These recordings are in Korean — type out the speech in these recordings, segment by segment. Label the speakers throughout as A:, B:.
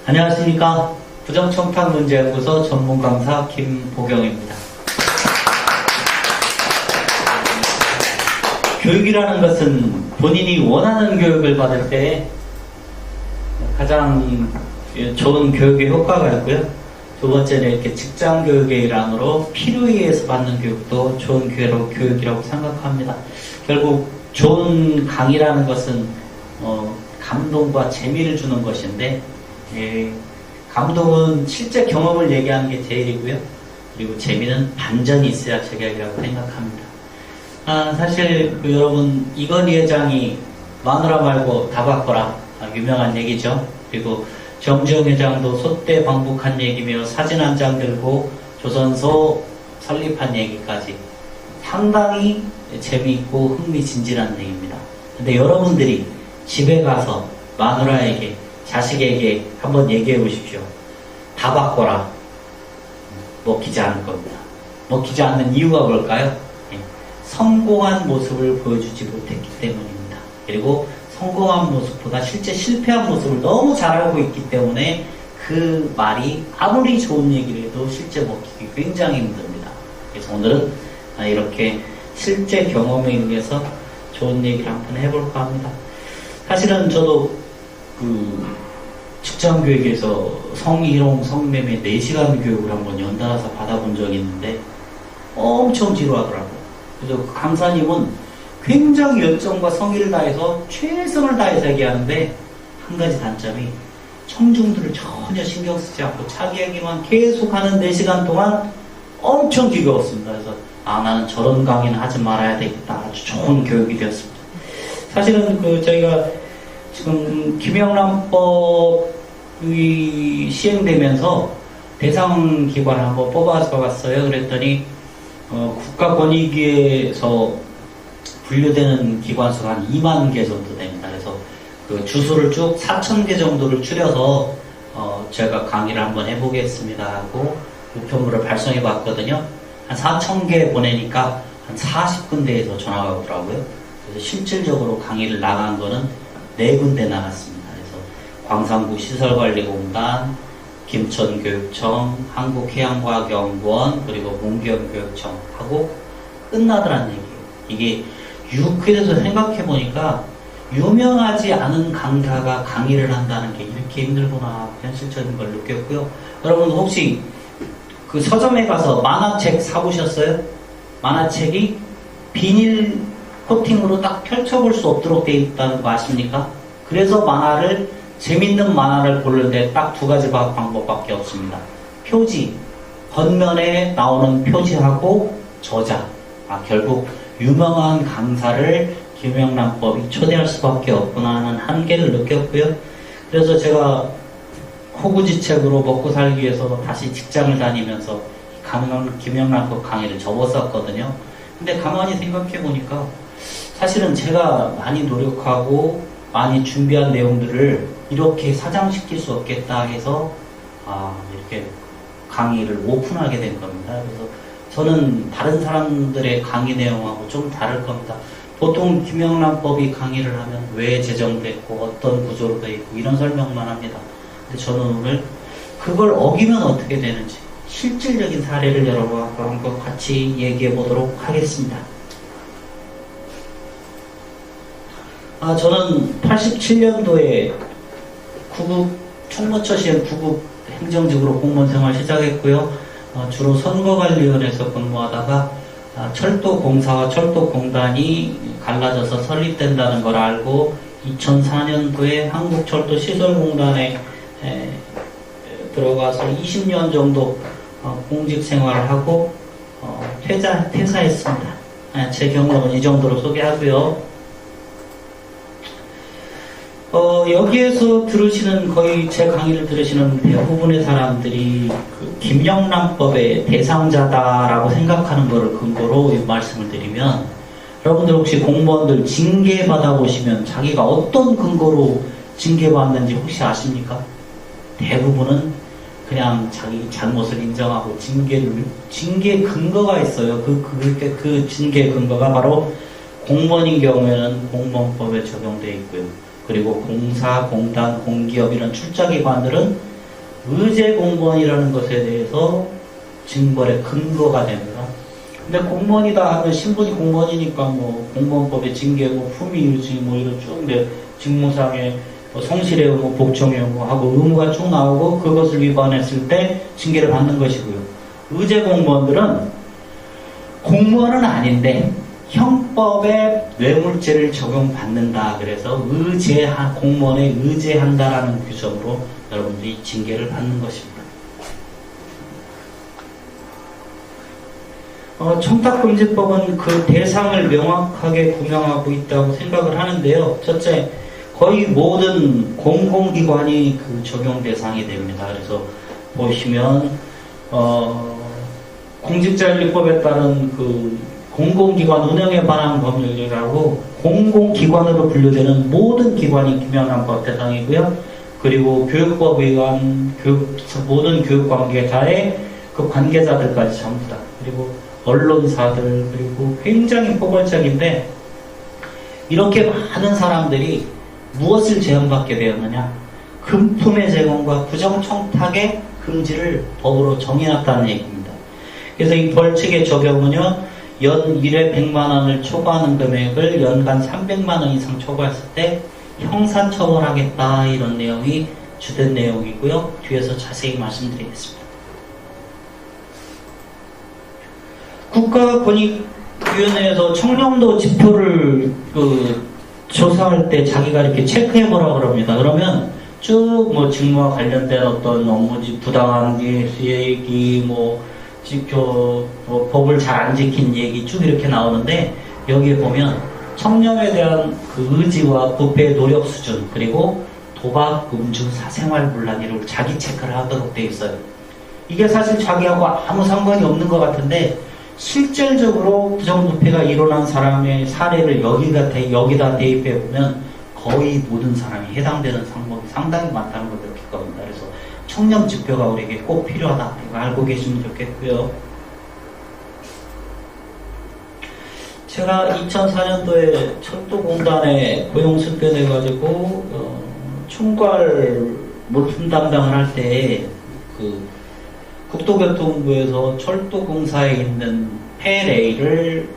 A: 안녕하십니까. 부정청탁문제연구소 전문강사 김보경입니다. 교육이라는 것은 본인이 원하는 교육을 받을 때 가장 좋은 교육의 효과가 있고요. 두 번째는 이렇게 직장 교육의 일환으로 필요에 의해서 받는 교육도 좋은 교육이라고 생각합니다. 결국 좋은 강의라는 것은 감동과 재미를 주는 것인데, 감동은 실제 경험을 얘기하는 게 제일이고요. 그리고 재미는 반전이 있어야 제격이라고 생각합니다. 사실 여러분 이건희 회장이 마누라 말고 다 바꿔라, 유명한 얘기죠. 그리고 정주영 회장도 소때 방북한 얘기며 사진 한 장 들고 조선소 설립한 얘기까지 상당히 재미있고 흥미진진한 얘기입니다. 근데 여러분들이 집에 가서 마누라에게, 자식에게 한번 얘기해 보십시오. 다 바꿔라. 먹히지 않을 겁니다. 먹히지 않는 이유가 뭘까요? 성공한 모습을 보여주지 못했기 때문입니다. 그리고 성공한 모습보다 실제 실패한 모습을 너무 잘 알고 있기 때문에 그 말이 아무리 좋은 얘기를 해도 실제 먹히기 굉장히 힘듭니다. 그래서 오늘은 이렇게 실제 경험에 의해서 좋은 얘기를 한번 해볼까 합니다. 사실은 저도 직장교육에서 성희롱, 성매매 4시간 교육을 한번 연달아서 받아본 적이 있는데 엄청 지루하더라고요. 그래서 그 강사님은 굉장히 열정과 성의를 다해서 최선을 다해서 얘기하는데 한 가지 단점이 청중들을 전혀 신경 쓰지 않고 자기 얘기만 계속하는 4시간 동안 엄청 지겨웠습니다. 그래서 나는 저런 강의는 하지 말아야 되겠다. 아주 좋은 교육이 되었습니다. 사실은 저희가 지금 김영란법이 시행되면서 대상 기관을 한번 뽑아서 갔어요. 그랬더니 국가권익위에서 분류되는 기관 수가 한 2만 개 정도 됩니다. 그래서 그 주수를 쭉 4,000개 정도를 추려서 제가 강의를 한번 해보겠습니다 하고 우편물을 발송해 봤거든요. 한 4,000개 보내니까 한 40군데에서 전화가 오더라고요. 그래서 실질적으로 강의를 나간 거는 4군데 나갔습니다. 그래서 광산구 시설관리공단, 김천교육청, 한국해양과학연구원, 그리고 문경교육청 하고 끝나더란 얘기예요. 이게 그래서 생각해보니까 유명하지 않은 강사가 강의를 한다는 게 이렇게 힘들구나, 현실적인 걸 느꼈고요. 여러분 혹시 그 서점에 가서 만화책 사보셨어요? 만화책이 비닐 코팅으로 딱 펼쳐볼 수 없도록 되어 있다는 거 아십니까? 그래서 재밌는 만화를 고르는데 딱 2가지 방법밖에 없습니다. 표지, 겉면에 나오는 표지하고 저자. 결국 유명한 강사를 김영란법이 초대할 수밖에 없구나 하는 한계를 느꼈고요. 그래서 제가 호구지책으로 먹고 살기 위해서 다시 직장을 다니면서 김영란법 강의를 접었었거든요. 근데 가만히 생각해 보니까 사실은 제가 많이 노력하고 많이 준비한 내용들을 이렇게 사장시킬 수 없겠다 해서 이렇게 강의를 오픈하게 된 겁니다. 그래서 저는 다른 사람들의 강의 내용하고 좀 다를 겁니다. 보통 김영란법이 강의를 하면 왜 제정됐고 어떤 구조로 되어 있고 이런 설명만 합니다. 근데 저는 오늘 그걸 어기면 어떻게 되는지 실질적인 사례를 여러분과 한번 같이 얘기해 보도록 하겠습니다. 저는 87년도에 총무처 시행 구급 행정직으로 공무원 생활 시작했고요. 주로 선거관리원에서 근무하다가 철도공사와 철도공단이 갈라져서 설립된다는 걸 알고 2004년도에 한국철도시설공단에 들어가서 20년 정도 공직 생활을 하고 퇴사했습니다. 제 경험은 이 정도로 소개하고요. 여기에서 들으시는, 거의 제 강의를 들으시는 대부분의 사람들이 김영란법의 대상자다라고 생각하는 것을 근거로 말씀을 드리면, 여러분들 혹시 공무원들 징계 받아보시면 자기가 어떤 근거로 징계받는지 혹시 아십니까? 대부분은 그냥 자기 잘못을 인정하고 징계 근거가 있어요. 그 징계 근거가 바로 공무원인 경우에는 공무원법에 적용되어 있고요. 그리고 공사, 공단, 공기업 이런 출자기관들은 의제 공무원이라는 것에 대해서 징벌의 근거가 됩니다. 근데 공무원이다 하면 신분이 공무원이니까 뭐 공무원법의 징계, 뭐 품위 유지, 뭐 이런 쭉 직무상의 성실의 의무, 복종의 의무 하고 의무가 쭉 나오고 그것을 위반했을 때 징계를 받는 것이고요. 의제 공무원들은 공무원은 아닌데 형법에 뇌물죄를 적용받는다. 그래서 공무원에 의제한다라는 규정으로 여러분들이 징계를 받는 것입니다. 청탁금지법은 그 대상을 명확하게 구명하고 있다고 생각을 하는데요. 첫째, 거의 모든 공공기관이 그 적용 대상이 됩니다. 그래서 보시면 공직자윤리법에 따른 그 공공기관 운영에 관한 법률이라고 공공기관으로 분류되는 모든 기관이 김영란법 대상이고요. 그리고 교육법에 의한 모든 교육관계자의 그 관계자들까지 전부 다. 그리고 언론사들, 그리고 굉장히 포괄적인데 이렇게 많은 사람들이 무엇을 제한받게 되었느냐? 금품의 제공과 부정청탁의 금지를 법으로 정해놨다는 얘기입니다. 그래서 이 벌칙의 적용은요, 연 1회 100만 원을 초과하는 금액을 연간 300만 원 이상 초과했을 때 형사처벌하겠다, 이런 내용이 주된 내용이고요. 뒤에서 자세히 말씀드리겠습니다. 국가권익위원회에서 청렴도 지표를 조사할 때 자기가 이렇게 체크해보라 그럽니다. 그러면 쭉 뭐 직무와 관련된 어떤 업무지 부당한 얘기, 법을 잘 안 지킨 얘기 쭉 이렇게 나오는데 여기에 보면 청렴에 대한 그 의지와 부패의 노력 수준, 그리고 도박, 음주, 사생활 문란 이런 자기 체크를 하도록 되어 있어요. 이게 사실 자기하고 아무 상관이 없는 것 같은데 실질적으로 부정부패가 일어난 사람의 사례를 여기다 대입해 보면 거의 모든 사람이 해당되는 상목이 상당히 많다는 걸 느낄 겁니다. 그래서 청렴 지표가 우리에게 꼭 필요하다. 이거 알고 계시면 좋겠고요. 제가 2004년도에 철도공단에 고용 승계돼가지고 총괄 물품 담당을 할 때 국토교통부에서 철도공사에 있는 폐레일을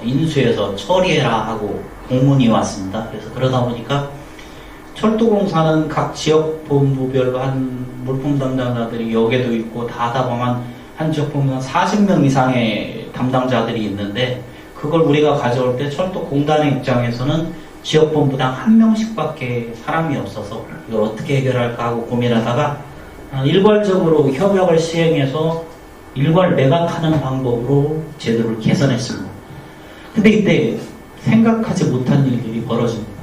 A: 인수해서 처리해라 하고 공문이 왔습니다. 그래서 그러다 보니까 철도공사는 각 지역본부별로 한 물품 담당자들이 여기도 있고 다 하다 보면 한 지역본부는 40명 이상의 담당자들이 있는데 그걸 우리가 가져올 때 철도공단의 입장에서는 지역본부당 한 명씩밖에 사람이 없어서 이걸 어떻게 해결할까 하고 고민하다가 일괄적으로 협약을 시행해서 일괄 매각하는 방법으로 제도를 개선했습니다. 근데 이때 생각하지 못한 일들이 벌어집니다.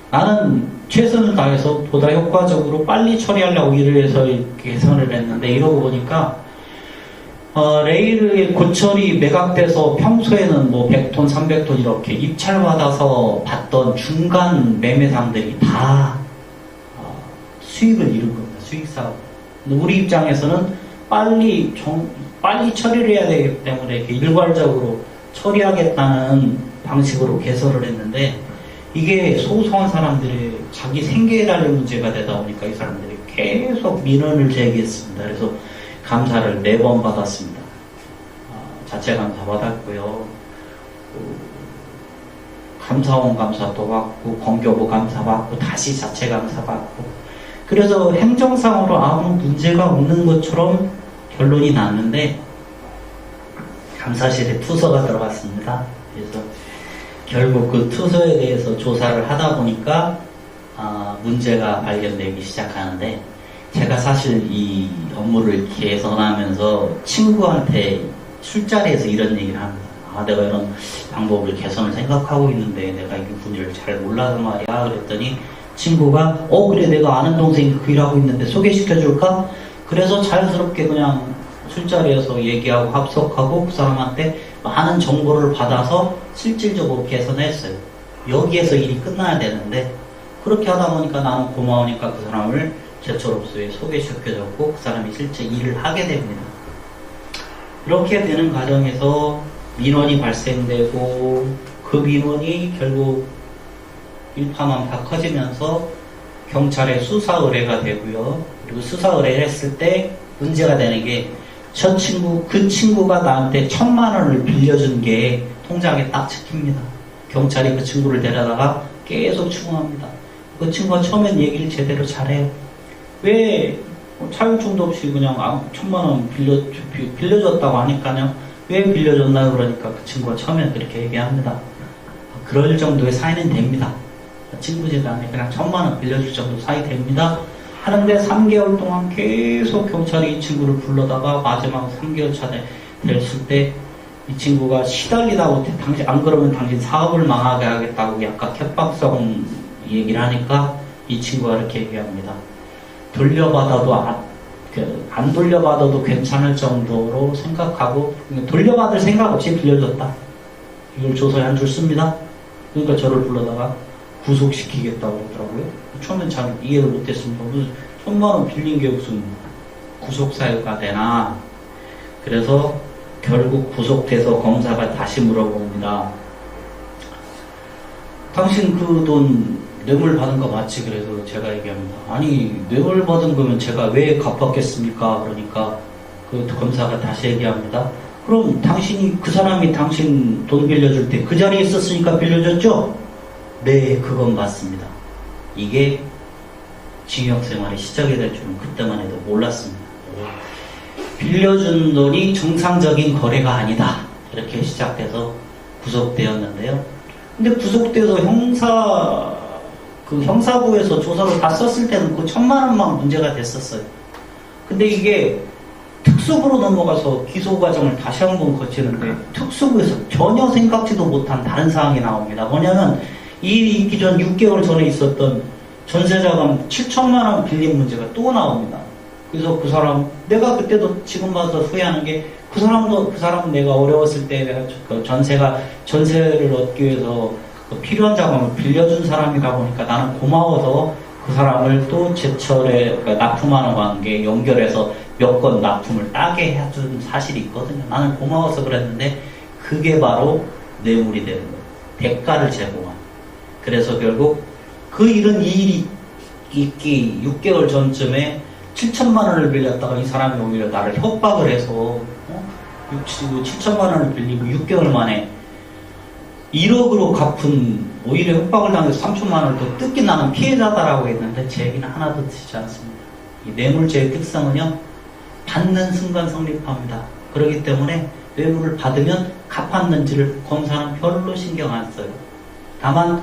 A: 나는 최선을 다해서 보다 효과적으로 빨리 처리하려고 일을 해서 개선을 했는데 이러고 보니까 레일의 고철이 매각돼서 평소에는 뭐 100톤, 300톤 이렇게 입찰받아서 받던 중간 매매상들이 다 수익을 이룬 겁니다. 수익사업. 우리 입장에서는 빨리 처리를 해야 되기 때문에 이렇게 일괄적으로 처리하겠다는 방식으로 개설을 했는데 이게 소소한 사람들의 자기 생계에 달린 문제가 되다 보니까 이 사람들이 계속 민원을 제기했습니다. 그래서 감사를 4번 받았습니다. 자체 감사 받았고요. 감사원 감사도 받고 건교부 감사 받고 다시 자체 감사 받고 그래서 행정상으로 아무 문제가 없는 것처럼 결론이 났는데 감사실에 투서가 들어갔습니다. 그래서 결국 그 투서에 대해서 조사를 하다 보니까 문제가 발견되기 시작하는데 제가 사실 이 업무를 개선하면서 친구한테 술자리에서 이런 얘기를 합니다. 내가 이런 방법을 개선을 생각하고 있는데 내가 이 분야를 잘 몰라서 말이야. 그랬더니 친구가 그래 내가 아는 동생이 그 일하고 있는데 소개시켜줄까? 그래서 자연스럽게 그냥 술자리에서 얘기하고 합석하고 그 사람한테 많은 정보를 받아서 실질적으로 개선했어요. 여기에서 일이 끝나야 되는데 그렇게 하다 보니까 나는 고마우니까 그 사람을 제철업소에 소개시켜줬고 그 사람이 실제 일을 하게 됩니다. 이렇게 되는 과정에서 민원이 발생되고 그 민원이 결국 일파만파 커지면서 경찰에 수사 의뢰가 되고요. 그리고 수사 의뢰를 했을 때 문제가 되는 게 그 친구가 나한테 1,000만 원을 빌려준 게 통장에 딱 찍힙니다. 경찰이 그 친구를 데려다가 계속 추궁합니다. 그 친구가 처음엔 얘기를 제대로 잘해요. 왜 차용증도 없이 그냥 1,000만 원 빌려줬다고 하니까요. 왜 빌려줬나 그러니까 그 친구가 처음엔 그렇게 얘기합니다. 그럴 정도의 사이는 됩니다. 친구지간에 그냥 1,000만 원 빌려줄 정도 사이 됩니다. 하는데 3개월 동안 계속 경찰이 이 친구를 불러다가 마지막 3개월 차 됐을 때 이 친구가 시달리다 못해 당신 안 그러면 당신 사업을 망하게 하겠다고 약간 협박성 얘기를 하니까 이 친구가 이렇게 얘기합니다. 안 돌려받아도 괜찮을 정도로 생각하고 돌려받을 생각 없이 빌려줬다. 이걸 조서에 한 줄 씁니다. 그러니까 저를 불러다가 구속시키겠다고 그러더라고요. 처음엔 잘 이해를 못했습니다. 무슨 1,000만 원 빌린 게 무슨 구속사유가 되나. 그래서 결국 구속돼서 검사가 다시 물어봅니다. 당신 그 돈 뇌물 받은 거 맞지? 그래서 제가 얘기합니다. 아니 뇌물 받은 거면 제가 왜 갚았겠습니까? 그러니까 그 검사가 다시 얘기합니다. 그럼 당신이 그 사람이 당신 돈 빌려줄 때 그 자리에 있었으니까 빌려줬죠? 네, 그건 맞습니다. 이게 징역 생활의 시작이 될 줄은 그때만 해도 몰랐습니다. 빌려준 돈이 정상적인 거래가 아니다. 이렇게 시작돼서 구속되었는데요. 근데 구속돼서 형사부에서 조사를 다 썼을 때는 그 1,000만 원만 문제가 됐었어요. 근데 이게 특수부로 넘어가서 기소 과정을 다시 한번 거치는데 특수부에서 전혀 생각지도 못한 다른 사항이 나옵니다. 뭐냐면 이 일이 있기 전 6개월 전에 있었던 전세자금 7,000만 원 빌린 문제가 또 나옵니다. 그래서 그 사람, 내가 그때도 지금 봐서 후회하는 게 그 사람은 내가 어려웠을 때 전세를 얻기 위해서 필요한 자금을 빌려준 사람이다 보니까 나는 고마워서 그 사람을 또 제철에 납품하는 관계에 연결해서 몇 건 납품을 따게 해준 사실이 있거든요. 나는 고마워서 그랬는데 그게 바로 뇌물이 되는 거예요. 대가를 제공한. 그래서 결국 그 일은 이 일이 있기 6개월 전쯤에 7,000만 원을 빌렸다가 이 사람이 오히려 나를 협박을 해서 7,000만 원을 빌리고 6개월 만에 1억으로 갚은, 오히려 협박을 당해서 3,000만 원을 더 뜯긴 나는 피해자다라고 했는데 제 얘기는 하나도 듣지 않습니다. 이 뇌물죄의 특성은요, 받는 순간 성립합니다. 그렇기 때문에 뇌물을 받으면 갚았는지를 검사는 별로 신경 안 써요. 다만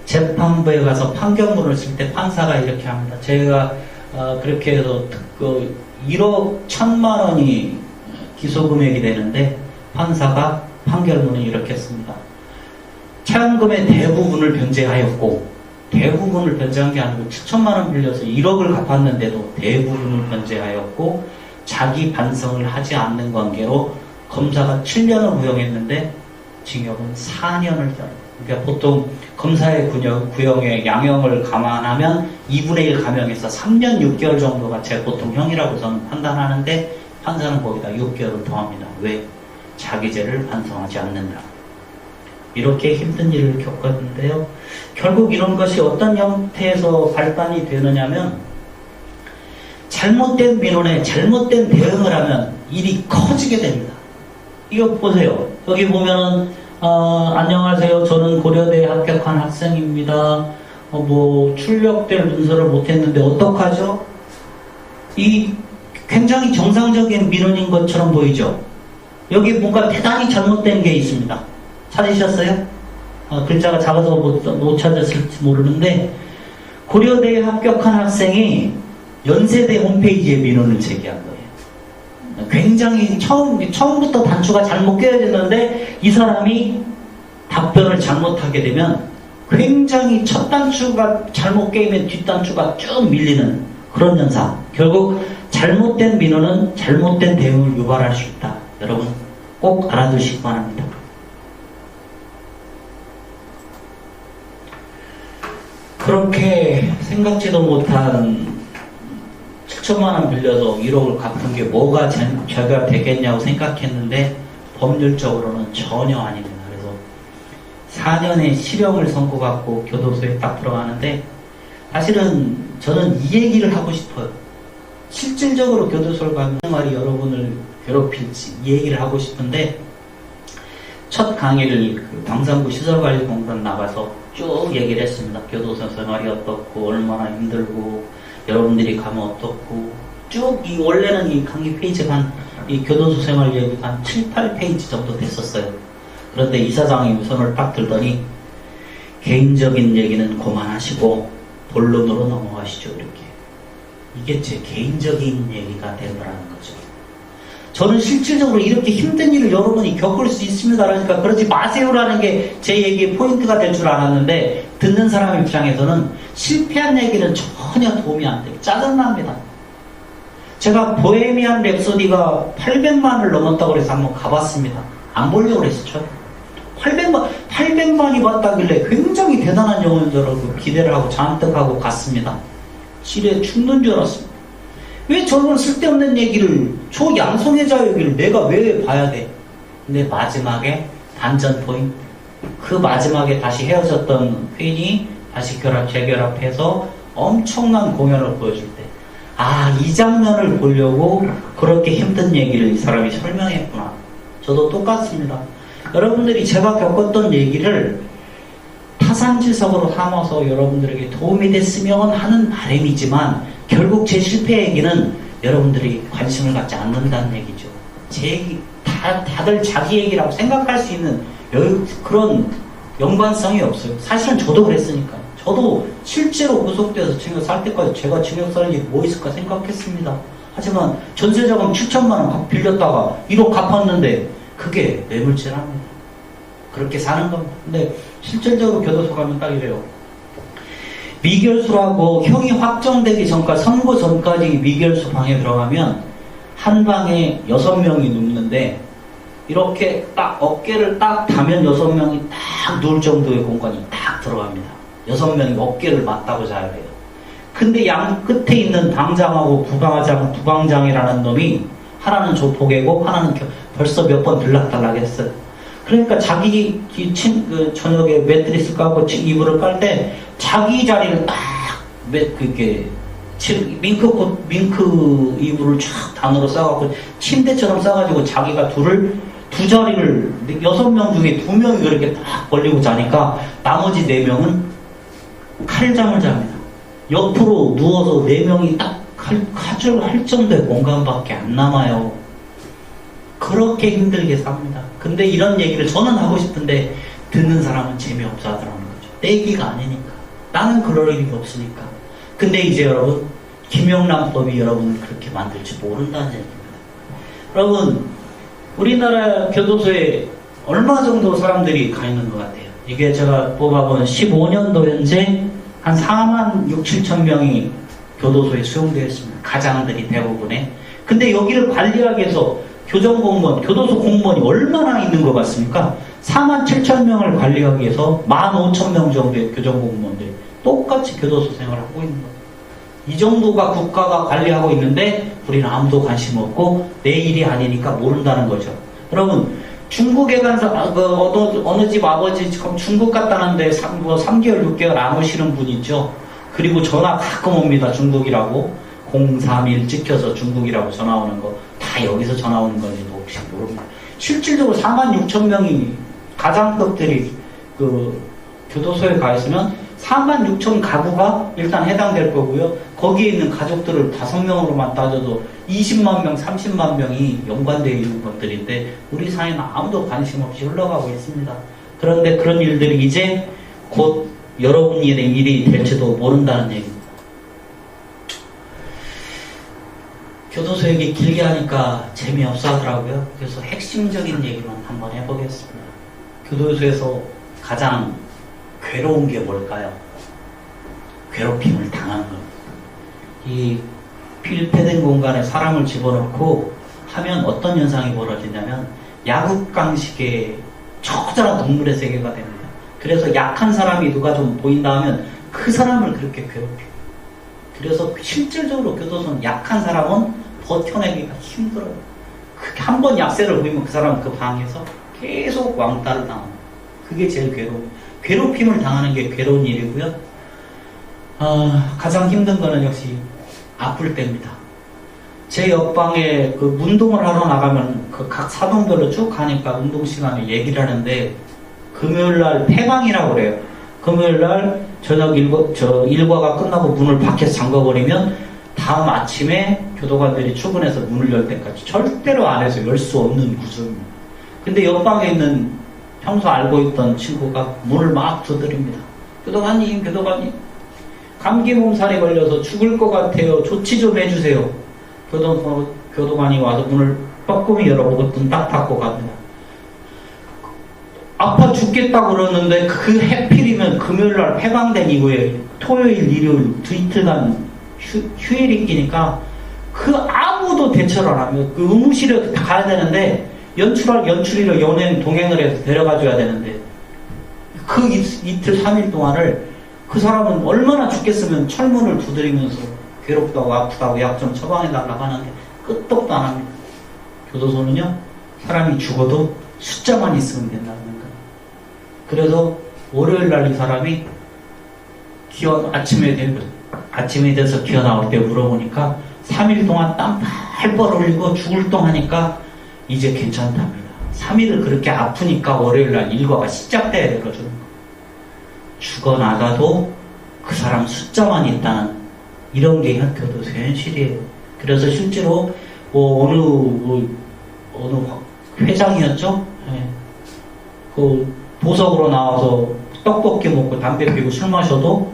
A: 재판부에 가서 판결문을 쓸 때 판사가 이렇게 합니다. 제가 그렇게 해서 1억 1,000만 원이 기소금액이 되는데 판사가 판결문을 이렇게 씁니다. 차용금의 대부분을 변제하였고, 대부분을 변제한 게 아니고 7,000만 원 빌려서 1억을 갚았는데도 대부분을 변제하였고 자기 반성을 하지 않는 관계로 검사가 7년을 구형했는데 징역은 4년을 그러니까 보통 검사의 구형의 양형을 감안하면 2분의 1 감형해서 3년 6개월 정도가 제 보통 형이라고 저는 판단하는데 판사는 거기다 6개월을 더합니다. 왜? 자기 죄를 반성하지 않는다. 이렇게 힘든 일을 겪었는데요. 결국 이런 것이 어떤 형태에서 발단이 되느냐면 잘못된 민원에 잘못된 대응을 하면 일이 커지게 됩니다. 이거 보세요. 여기 보면은 안녕하세요. 저는 고려대에 합격한 학생입니다. 출력될 문서를 못했는데 어떡하죠? 이 굉장히 정상적인 민원인 것처럼 보이죠? 여기 뭔가 대단히 잘못된 게 있습니다. 찾으셨어요? 글자가 작아서 못 찾았을지 모르는데 고려대에 합격한 학생이 연세대 홈페이지에 민원을 제기한 거예요. 굉장히 처음부터 단추가 잘못 끼어졌는데 이 사람이 답변을 잘못하게 되면 굉장히 첫 단추가 잘못 깨면 뒷 단추가 쭉 밀리는 그런 현상. 결국 잘못된 민원은 잘못된 대응을 유발할 수 있다. 여러분 꼭 알아두시기 바랍니다. 그렇게 생각지도 못한 7,000만 원 빌려서 1억을 갚은 게 뭐가 죄가 되겠냐고 생각했는데 법률적으로는 전혀 아닙니다. 그래서 4년의 실형을 선고받고 교도소에 딱 들어가는데 사실은 저는 이 얘기를 하고 싶어요. 실질적으로 교도소를 가면 말이 여러분을 괴롭힐지 이 얘기를 하고 싶은데, 첫 강의를 그 광산구 시설관리공단 나가서 쭉 얘기를 했습니다. 교도소 생활이 어떻고 얼마나 힘들고 여러분들이 가면 어떻고 쭉 이 원래는 이 강의 페이지가 이 교도소 생활 얘기가 한 7, 8페이지 정도 됐었어요. 그런데 이사장이 손을 딱 들더니 개인적인 얘기는 그만하시고 본론으로 넘어가시죠. 이렇게. 이게 제 개인적인 얘기가 된 거라는 거죠. 저는 실질적으로 이렇게 힘든 일을 여러분이 겪을 수 있습니다. 그러니까 그러지 마세요라는 게 제 얘기의 포인트가 될 줄 알았는데, 듣는 사람 입장에서는 실패한 얘기는 전혀 도움이 안 돼요. 짜증납니다. 제가 보헤미안 랩소디가 800만을 넘었다고 해서 한번 가봤습니다. 안 보려고 그랬었죠. 800만이 봤다길래 굉장히 대단한 영화인 줄 알고 기대를 하고 잔뜩 하고 갔습니다. 지뢰 죽는 줄 알았습니다. 왜 저런 쓸데없는 얘기를, 초양성애자 얘기를 내가 왜 봐야 돼? 근데 마지막에 반전 포인트. 그 마지막에 다시 헤어졌던 퀸이 다시 재결합해서 엄청난 공연을 보여줄 때, 아, 이 장면을 보려고 그렇게 힘든 얘기를 이 사람이 설명했구나. 저도 똑같습니다. 여러분들이 제가 겪었던 얘기를 타산지석으로 삼아서 여러분들에게 도움이 됐으면 하는 바람이지만, 결국 제 실패 얘기는 여러분들이 관심을 갖지 않는다는 얘기죠. 제 얘기, 다들 자기 얘기라고 생각할 수 있는 그런 연관성이 없어요. 사실은 저도 그랬으니까. 저도 실제로 구속돼서 징역 살 때까지 제가 징역 살 일이 뭐 있을까 생각했습니다. 하지만 전세자금 7천만 원 빌렸다가 1억 갚았는데 그게 뇌물죄랍니다. 그렇게 사는 겁니다. 근데 실질적으로 교도소 가면 딱 이래요. 미결수라고 형이 확정되기 전까지, 선고 전까지 미결수 방에 들어가면 한 방에 6명이 눕는데, 이렇게 딱 어깨를 딱 다면 6명이 딱 누울 정도의 공간이 딱 들어갑니다. 6명이 어깨를 맞다고 자야 돼요. 근데 양 끝에 있는 당장하고 부방장이라는 놈이, 하나는 조폭이고 하나는 벌써 몇 번 들락달락 했어요. 그러니까 자기 저녁에 매트리스 까고 이불을 깔 때 자기 자리를 딱 그게 밍크 이불을 쫙 단으로 싸갖고 침대처럼 싸가지고 자기가 두 자리를 6명 중에 2명이 그렇게 딱 벌리고 자니까 나머지 4명은 칼잠을 잡니다. 옆으로 누워서 4명이 딱 할 정도의 공간밖에 안 남아요. 그렇게 힘들게 삽니다. 근데 이런 얘기를 저는 하고 싶은데 듣는 사람은 재미없어 하더라는 거죠. 내 얘기가 아니니까. 나는 그럴 일이 없으니까. 근데 이제 여러분, 김영란법이 여러분을 그렇게 만들지 모른다는 얘기입니다. 여러분, 우리나라 교도소에 얼마 정도 사람들이 가 있는 것 같아요? 이게 제가 뽑아본 15년도 현재 한 4만 6, 7천 명이 교도소에 수용되어 있습니다. 가장들이 대부분에. 근데 여기를 관리하기 위해서 교정공무원, 교도소 공무원이 얼마나 있는 것 같습니까? 4만 7천 명을 관리하기 위해서 15,000명 정도의 교정공무원들이 똑같이 교도소 생활을 하고 있는 거예요. 이 정도가 국가가 관리하고 있는데 우리는 아무도 관심 없고 내 일이 아니니까 모른다는 거죠. 여러분, 중국에 간서 어느 집 아버지 지금 중국 갔다는데 3개월, 6개월 안 오시는 분 있죠. 그리고 전화 가끔 옵니다. 중국이라고. 031 찍혀서 중국이라고 전화 오는 거. 다 여기서 전화 오는 건지도 혹시 모릅니다. 실질적으로 4만 6천 명이 가장급들이 그 교도소에 가 있으면 4만 6천 가구가 일단 해당될 거고요. 거기에 있는 가족들을 5명으로만 따져도 20만 명, 30만 명이 연관되어 있는 것들인데 우리 사회는 아무도 관심 없이 흘러가고 있습니다. 그런데 그런 일들이 이제 곧 여러분의 일이 될지도 모른다는 얘기입니다. 교도소 얘기 길게 하니까 재미없어 하더라고요. 그래서 핵심적인 얘기만 한번 해보겠습니다. 교도소에서 가장 괴로운 게 뭘까요? 괴롭힘을 당하는 겁니다. 이 필패된 공간에 사람을 집어넣고 하면 어떤 현상이 벌어지냐면 야국강식의 처절한 동물의 세계가 됩니다. 그래서 약한 사람이 누가 좀 보인다 하면 그 사람을 그렇게 괴롭혀요. 그래서 실질적으로 교도소는 약한 사람은 버텨내기가 힘들어요. 한 번 약세를 보이면 그 사람은 그 방에서 계속 왕따를 당합니다. 그게 제일 괴로워요. 괴롭힘을 당하는 게 괴로운 일이고요. 가장 힘든 거는 역시 아플 때입니다. 제 옆방에 그 운동을 하러 나가면 그 각 사동별로 쭉 가니까 운동 시간에 얘기를 하는데 금요일날 폐강이라고 그래요. 금요일날 저녁 일과가 끝나고 문을 밖에서 잠궈버리면 다음 아침에 교도관들이 출근해서 문을 열 때까지 절대로 안에서 열 수 없는 구조입니다. 근데 옆방에 있는 평소 알고 있던 친구가 문을 막 두드립니다. 교도관님, 감기 몸살에 걸려서 죽을 것 같아요. 조치 좀 해주세요. 교도관이 와서 문을 뻐끔히 열어보고 문 딱 닫고 갑니다. 아파 죽겠다고 그러는데 그 해필이면 금요일날 폐강된 이후에 토요일, 일요일 두 이틀간 휴일이 끼니까 그 아무도 대처를 안 하면 그 의무실에 가야 되는데 연출이로 연예인 동행을 해서 데려가줘야 되는데 그 이틀 3일 동안을 그 사람은 얼마나 죽겠으면 철문을 두드리면서 괴롭다고 아프다고 약 좀 처방해달라고 하는데 끄떡도 안 합니다. 교도소는요, 사람이 죽어도 숫자만 있으면 된다는 거예요. 그래서 월요일날 이 사람이 아침에 돼서 기어 나올 때 물어보니까 3일 동안 땀 팔벌 흘리고 죽을 똥하니까 이제 괜찮답니다. 3일을 그렇게 아프니까 월요일날 일과가 시작돼야 되거든요. 죽어나가도 그 사람 숫자만 있다는 이런 게 교도소의 현실이에요. 그래서 실제로 어느 회장이었죠? 네. 그 보석으로 나와서 떡볶이 먹고 담배 피우고 술 마셔도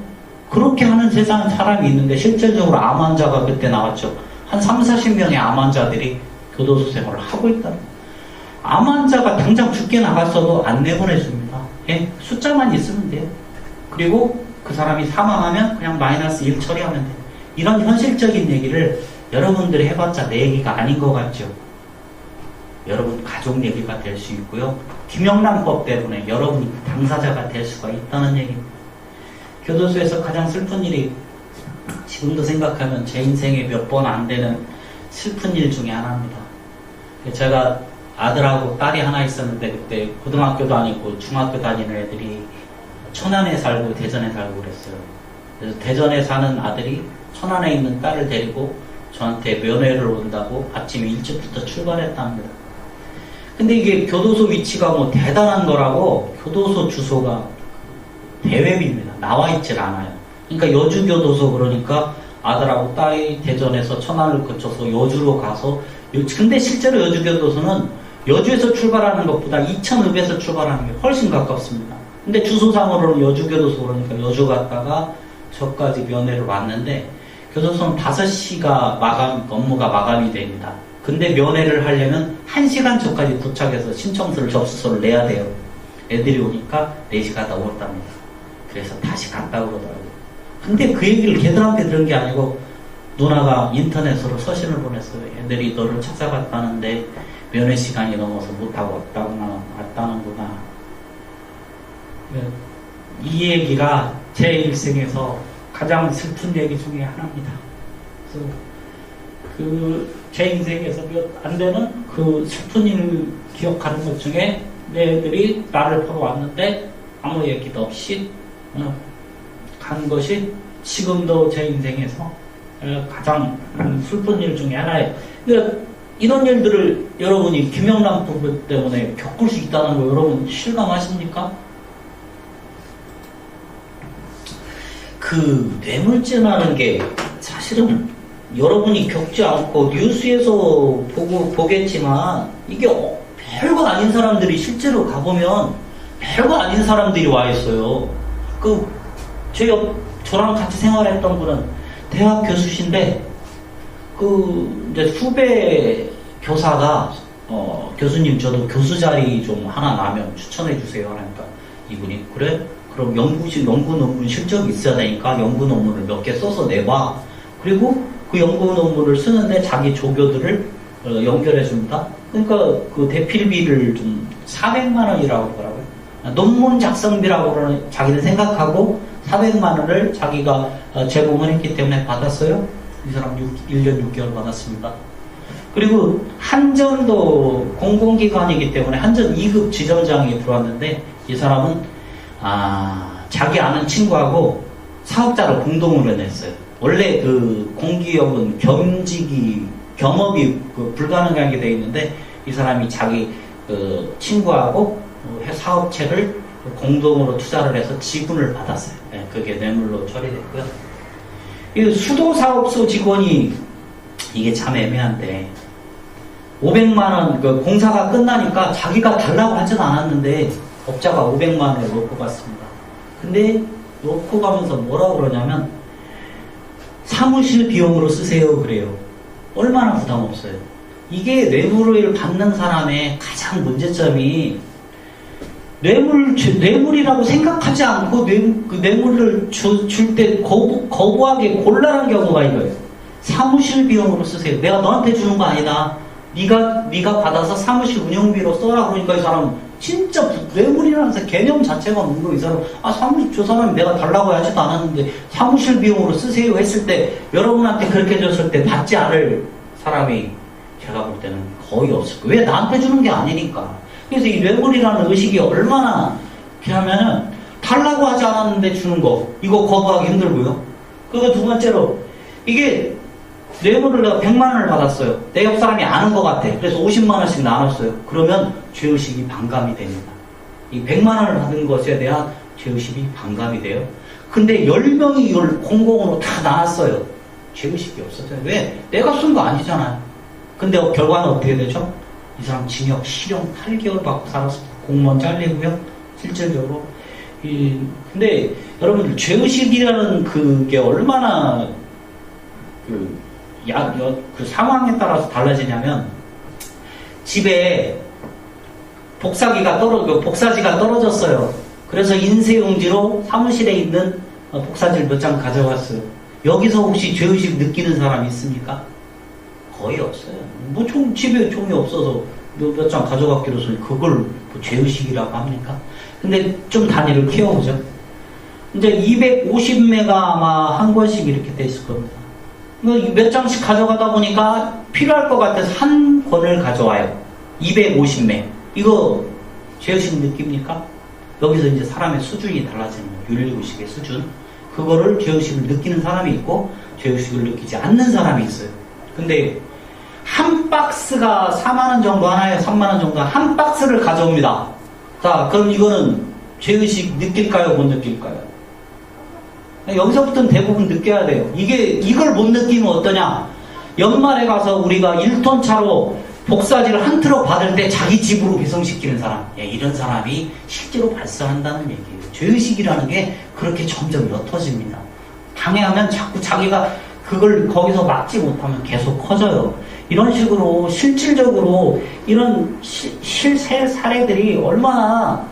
A: 그렇게 하는 세상 사람이 있는데 실질적으로 암 환자가 그때 나왔죠. 한 30-40명의 암 환자들이 교도소 생활을 하고 있다. 암 환자가 당장 죽게 나갔어도 안 내보내줍니다. 예? 숫자만 있으면 돼요. 그리고 그 사람이 사망하면 그냥 -1 처리하면 돼요. 이런 현실적인 얘기를 여러분들이 해봤자 내 얘기가 아닌 것 같죠. 여러분 가족 얘기가 될 수 있고요. 김영란법 때문에 여러분이 당사자가 될 수가 있다는 얘기입니다. 교도소에서 가장 슬픈 일이 지금도 생각하면 제 인생에 몇 번 안 되는 슬픈 일 중에 하나입니다. 제가 아들하고 딸이 하나 있었는데 그때 고등학교 다니고 중학교 다니는 애들이 천안에 살고 대전에 살고 그랬어요. 그래서 대전에 사는 아들이 천안에 있는 딸을 데리고 저한테 면회를 온다고 아침 일찍부터 출발했답니다. 근데 이게 교도소 위치가 뭐 대단한 거라고 교도소 주소가 대웹입니다. 나와 있질 않아요. 그러니까 여주교도소 그러니까 아들하고 딸이 대전에서 천안을 거쳐서 여주로 가서 근데 실제로 여주교도소는 여주에서 출발하는 것보다 이천읍에서 출발하는 게 훨씬 가깝습니다. 근데 주소상으로는 여주교도소 그러니까 여주 갔다가 저까지 면회를 왔는데 교도소는 5시가 업무가 마감이 됩니다. 근데 면회를 하려면 1시간 전까지 도착해서 신청서를 접수서를 내야 돼요. 애들이 오니까 4시가 다 오었답니다. 그래서 다시 갔다 그러더라고요. 근데 그 얘기를 걔들한테 들은 게 아니고 누나가 인터넷으로 서신을 보냈어요. 애들이 너를 찾아갔다는데 면회 시간이 넘어서 못하고 왔다는구나. 이 얘기가 제 일생에서 가장 슬픈 얘기 중에 하나입니다. 그래서 제 인생에서 몇 안 되는 그 슬픈 일을 기억하는 것 중에 내 애들이 나를 보러 왔는데 아무 얘기도 없이 간 것이 지금도 제 인생에서 가장 슬픈 일 중에 하나예요. 그러니까 이런 일들을 여러분이 김영란 부부 때문에 겪을 수 있다는 거 여러분 실감하십니까? 그 뇌물죄라는 게 사실은 여러분이 겪지 않고 뉴스에서 보겠지만 이게 별거 아닌 사람들이 실제로 가보면 별거 아닌 사람들이 와 있어요. 저랑 같이 생활했던 분은 대학 교수신데 이제 후배 교사가 교수님 저도 교수 자리 좀 하나 나면 추천해 주세요 하니까 이분이 그래? 그럼 연구 논문 실적이 있어야 되니까 연구 논문을 몇 개 써서 내봐. 그리고 그 연구 논문을 쓰는데 자기 조교들을 연결해 줍니다. 그러니까 그 대필비를 좀 400만 원이라고 그러더라고요. 논문 작성비라고 그러는 자기는 생각하고 400만 원을 자기가 제공을 했기 때문에 받았어요. 이 사람 1년 6개월 받았습니다. 그리고 한전도 공공기관이기 때문에 한전 2급 지점장이 들어왔는데 이 사람은 자기 아는 친구하고 사업자를 공동으로 냈어요. 원래 그 공기업은 겸업이 불가능하게 돼 있는데 이 사람이 자기 그 친구하고 사업체를 공동으로 투자를 해서 지분을 받았어요. 네, 그게 뇌물로 처리됐고요. 이 수도사업소 직원이 이게 참 애매한데 500만원 그 공사가 끝나니까 자기가 달라고 하진 않았는데 업자가 500만원을 놓고 갔습니다. 근데 놓고 가면서 뭐라고 그러냐면 사무실 비용으로 쓰세요 그래요. 얼마나 부담 없어요. 이게 뇌물을 받는 사람의 가장 문제점이 뇌물이라고 생각하지 않고 그 뇌물을 줄 때 거부하기 곤란한 경우가 이거예요. 사무실 비용으로 쓰세요. 내가 너한테 주는 거 아니다. 네가 받아서 사무실 운영비로 써라. 그러니까 이 사람 진짜 뇌물이라는 개념 자체가 없는 거. 이 사람 사무실 저 사람이 내가 달라고 하지도 않았는데 사무실 비용으로 쓰세요 했을 때 여러분한테 그렇게 줬을 때 받지 않을 사람이 제가 볼 때는 거의 없을 거예요. 왜 나한테 주는 게 아니니까. 그래서 이 뇌물이라는 의식이 얼마나 하면은 달라고 하지 않았는데 주는 거 이거 거부하기 힘들고요. 그리고 두 번째로 이게 뇌물을 내가 100만 원을 받았어요. 내 옆 사람이 아는 것 같아. 그래서 50만 원씩 나눴어요. 그러면 죄의식이 반감이 됩니다. 이 100만 원을 받은 것에 대한 죄의식이 반감이 돼요. 근데 10명이 이걸 공공으로 다 나눴어요. 죄의식이 없었어요. 왜? 내가 쓴 거 아니잖아요. 근데 결과는 어떻게 되죠? 이 사람 징역, 실형 8개월 받고 살았습니다. 공무원 잘리고요. 실질적으로. 근데 여러분들 죄의식이라는 그게 얼마나 그 상황에 따라서 달라지냐면 집에 복사지가 떨어졌어요. 그래서 인쇄용지로 사무실에 있는 복사지를 몇 장 가져갔어요. 여기서 혹시 죄의식 느끼는 사람 있습니까? 거의 없어요. 뭐 집에 총이 없어서 몇 장 가져갔기로서 그걸 뭐 죄의식이라고 합니까? 근데 좀 단위를 키워보죠. 이제 250매가 아마 한 권씩 이렇게 돼 있을 겁니다. 몇 장씩 가져가다 보니까 필요할 것 같아서 한 권을 가져와요. 250매. 이거 죄의식 느낍니까? 여기서 이제 사람의 수준이 달라지는 거예요. 윤리의식의 수준. 그거를 죄의식을 느끼는 사람이 있고 죄의식을 느끼지 않는 사람이 있어요. 근데 한 박스가 4만원 정도 하나요? 3만원 정도 한 박스를 가져옵니다. 자, 그럼 이거는 죄의식 느낄까요? 못 느낄까요? 여기서부터는 대부분 느껴야 돼요. 이걸 못 느끼면 어떠냐? 연말에 가서 우리가 1톤 차로 복사지를 한 트럭 받을 때 자기 집으로 배송시키는 사람. 이런 사람이 실제로 발생한다는 얘기예요. 죄의식이라는 게 그렇게 점점 옅어집니다. 당해하면 자꾸 자기가 그걸 거기서 막지 못하면 계속 커져요. 이런 식으로 실질적으로 이런 사례들이 얼마나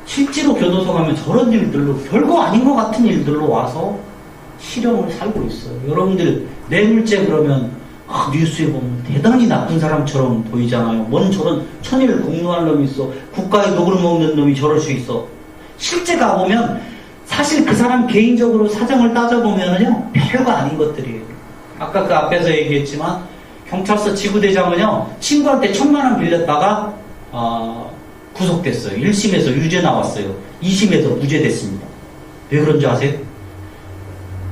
A: 실제로 교도소 가면 저런 일들로 별거 아닌 것 같은 일들로 와서 실형을 살고 있어요. 여러분들 뇌물죄 그러면 뉴스에 보면 대단히 나쁜 사람처럼 보이잖아요. 뭔 저런 천일을 공노할 놈이 있어. 국가의 녹을 먹는 놈이 저럴 수 있어. 실제 가보면 사실 그 사람 개인적으로 사정을 따져보면요 별거 아닌 것들이에요. 아까 그 앞에서 얘기했지만 경찰서 지구대장은요 친구한테 1000만 원 빌렸다가 구속됐어요. 1심에서 유죄 나왔어요. 2심에서 무죄 됐습니다. 왜 그런지 아세요?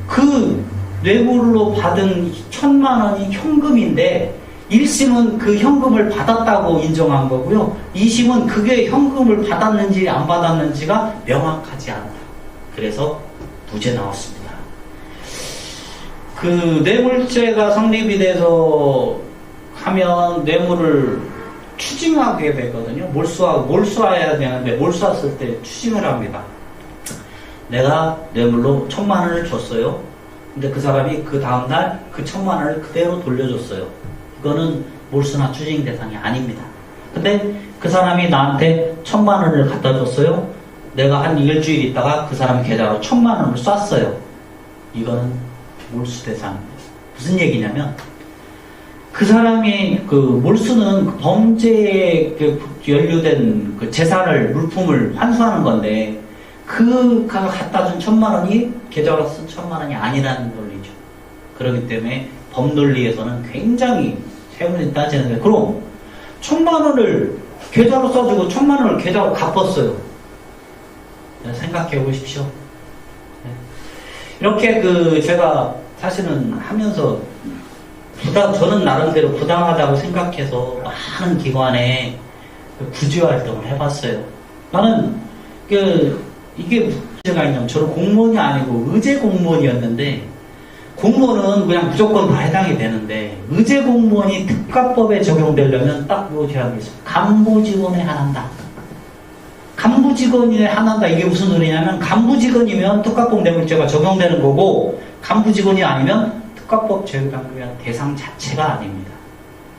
A: 그 뇌물로 받은 1000만 원이 현금인데 1심은 그 현금을 받았다고 인정한 거고요. 2심은 그게 현금을 받았는지 안 받았는지가 명확하지 않다. 그래서 무죄 나왔습니다. 그 뇌물죄가 성립이 돼서 하면 뇌물을 추징하게 되거든요. 몰수해야 되는데 몰수했을 때 추징을 합니다. 내가 뇌물로 1000만 원을 줬어요. 근데 그 사람이 그 다음날 그 1000만 원을 그대로 돌려줬어요. 이거는 몰수나 추징 대상이 아닙니다. 근데 그 사람이 나한테 1000만 원을 갖다 줬어요. 내가 한 일주일 있다가 그 사람 계좌로 1000만 원을 쐈어요. 이거는 몰수 대상입니다. 무슨 얘기냐면 그 사람이 그 몰수는 그 범죄에 연루된 그 재산을 물품을 환수하는 건데 그가 갖다 준 1000만 원이 계좌로 쓴 1000만 원이 아니라는 논리죠. 그렇기 때문에 법 논리에서는 굉장히 세분이 따지는데 그럼 1000만 원을 계좌로 써주고 1000만 원을 계좌로 갚았어요. 생각해 보십시오. 이렇게 제가 사실은 하면서 저는 나름대로 부당하다고 생각해서 많은 기관에 구제 활동을 해봤어요. 나는 이게 문제가 있냐면 저는 공무원이 아니고 의제 공무원이었는데, 공무원은 그냥 무조건 다 해당이 되는데 의제 공무원이 특가법에 적용되려면 딱 요 제한이 있어요. 간부직원에 한한다. 간부직원에 한한다. 이게 무슨 소리냐면 간부직원이면 특가법 뇌물죄가 적용되는 거고, 간부직원이 아니면 특가법 제외당국의 대상 자체가 아닙니다.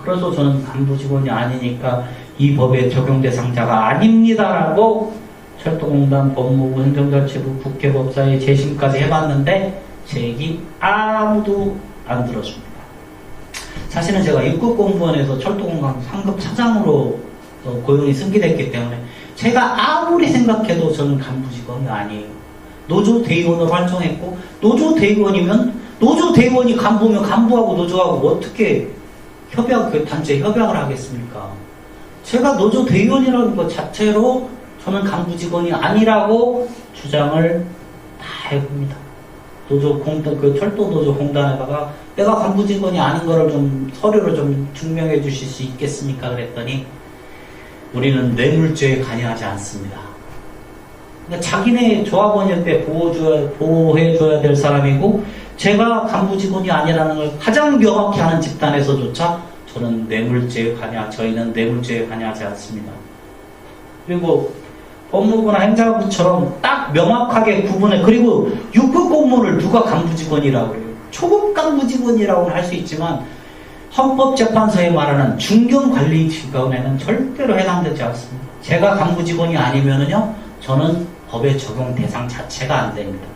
A: 그래서 저는 간부직원이 아니니까 이 법의 적용 대상자가 아닙니다라고 철도공단, 법무부, 행정자치부, 국회법사위 재심까지 해봤는데 제 얘기 아무도 안 들었습니다. 사실은 제가 입국공무원에서 철도공단 상급 차장으로 고용이 승계됐기 때문에 제가 아무리 생각해도 저는 간부직원이 아니에요. 노조 대의원으로 활동했고, 노조 대의원이면 노조 대의원이 간부면 간부하고 노조하고 어떻게 단체 협약을 하겠습니까? 제가 노조 대의원이라는 것 자체로 저는 간부직원이 아니라고 주장을 다 해봅니다. 철도 노조 공단에다가 내가 간부직원이 아닌 거를 좀 서류로 좀 증명해 주실 수 있겠습니까? 그랬더니 우리는 뇌물죄에 관여하지 않습니다. 그러니까 자기네 조합원일 때 보호해줘야 될 사람이고, 제가 간부직원이 아니라는 걸 가장 명확히 하는 집단에서조차 저희는 뇌물죄에 관여하지 않습니다. 그리고 법무부나 행자부처럼 딱 명확하게 구분해. 그리고 6급 공무원을 누가 간부직원이라고 그래요? 초급 간부직원이라고는 할 수 있지만 헌법재판소에 말하는 중견관리직원에는 절대로 해당되지 않습니다. 제가 간부직원이 아니면은요, 저는 법의 적용 대상 자체가 안 됩니다.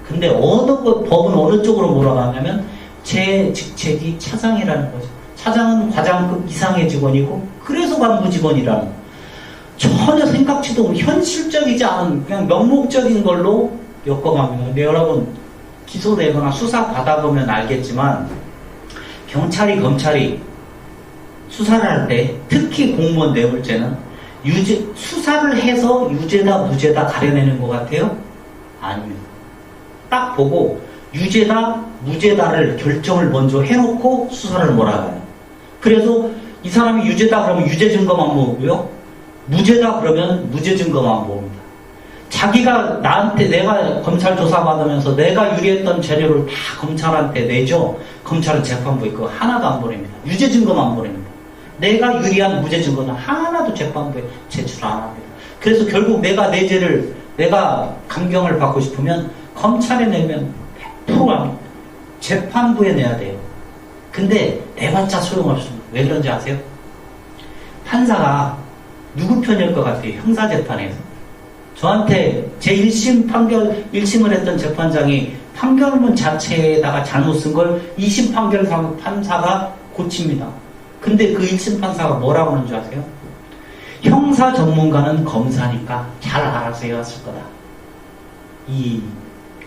A: 근데 법은 어느 쪽으로 몰아가냐면 제 직책이 차장이라는 거죠. 차장은 과장급 이상의 직원이고, 그래서 간부직원이라는 거. 전혀 생각지도 현실적이지 않은 그냥 명목적인 걸로 엮어갑니다. 근데 여러분, 기소되거나 수사 받아보면 알겠지만 경찰이 검찰이 수사를 할 때, 특히 공무원 뇌물죄는 수사를 해서 유죄다 무죄다 가려내는 것 같아요? 아닙니다. 딱 보고 유죄다 무죄다를 결정을 먼저 해놓고 수사를 몰아가요. 그래서 이 사람이 유죄다 그러면 유죄 증거만 모으고요, 무죄다 그러면 무죄 증거만 모읍니다. 자기가 내가 검찰 조사 받으면서 내가 유리했던 자료를 다 검찰한테 내죠. 검찰은 재판부에 그거 하나도 안 보냅니다. 유죄 증거만 보냅니다. 내가 유리한 무죄 증거는 하나도 재판부에 제출 안 합니다. 그래서 결국 내가 내가 감경을 받고 싶으면 검찰에 내면 100% 합니다. 재판부에 내야 돼요. 근데 내봤자 소용없습니다. 왜 그런지 아세요? 판사가 누구 편일 것 같아요? 형사재판에서. 저한테 제 1심을 했던 재판장이 판결문 자체에다가 잘못 쓴 걸 2심 판사가 고칩니다. 근데 그 1심 판사가 뭐라고 하는 줄 아세요? 형사 전문가는 검사니까 잘 알아서 해왔을 거다. 이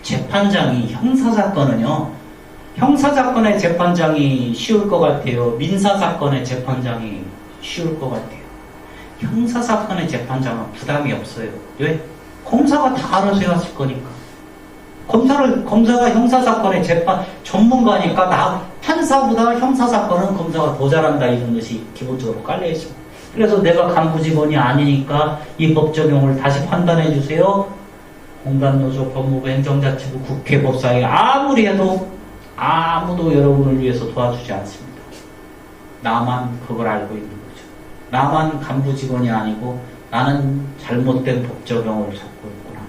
A: 재판장이 형사사건의 재판장이 쉬울 것 같아요? 민사사건의 재판장이 쉬울 것 같아요? 형사사건의 재판장은 부담이 없어요. 왜? 검사가 다 알아서 해왔을 거니까. 검사가 형사사건의 재판 전문가니까 판사보다 형사사건은 검사가 더 잘한다, 이런 것이 기본적으로 깔려있습니다. 그래서 내가 간부직원이 아니니까 이 법 적용을 다시 판단해 주세요. 공단노조, 법무부, 행정자치부, 국회, 법사위 아무리 해도 아무도 여러분을 위해서 도와주지 않습니다. 나만 그걸 알고 있는 거죠. 나만 간부직원이 아니고 나는 잘못된 법 적용을 찾고 있구나.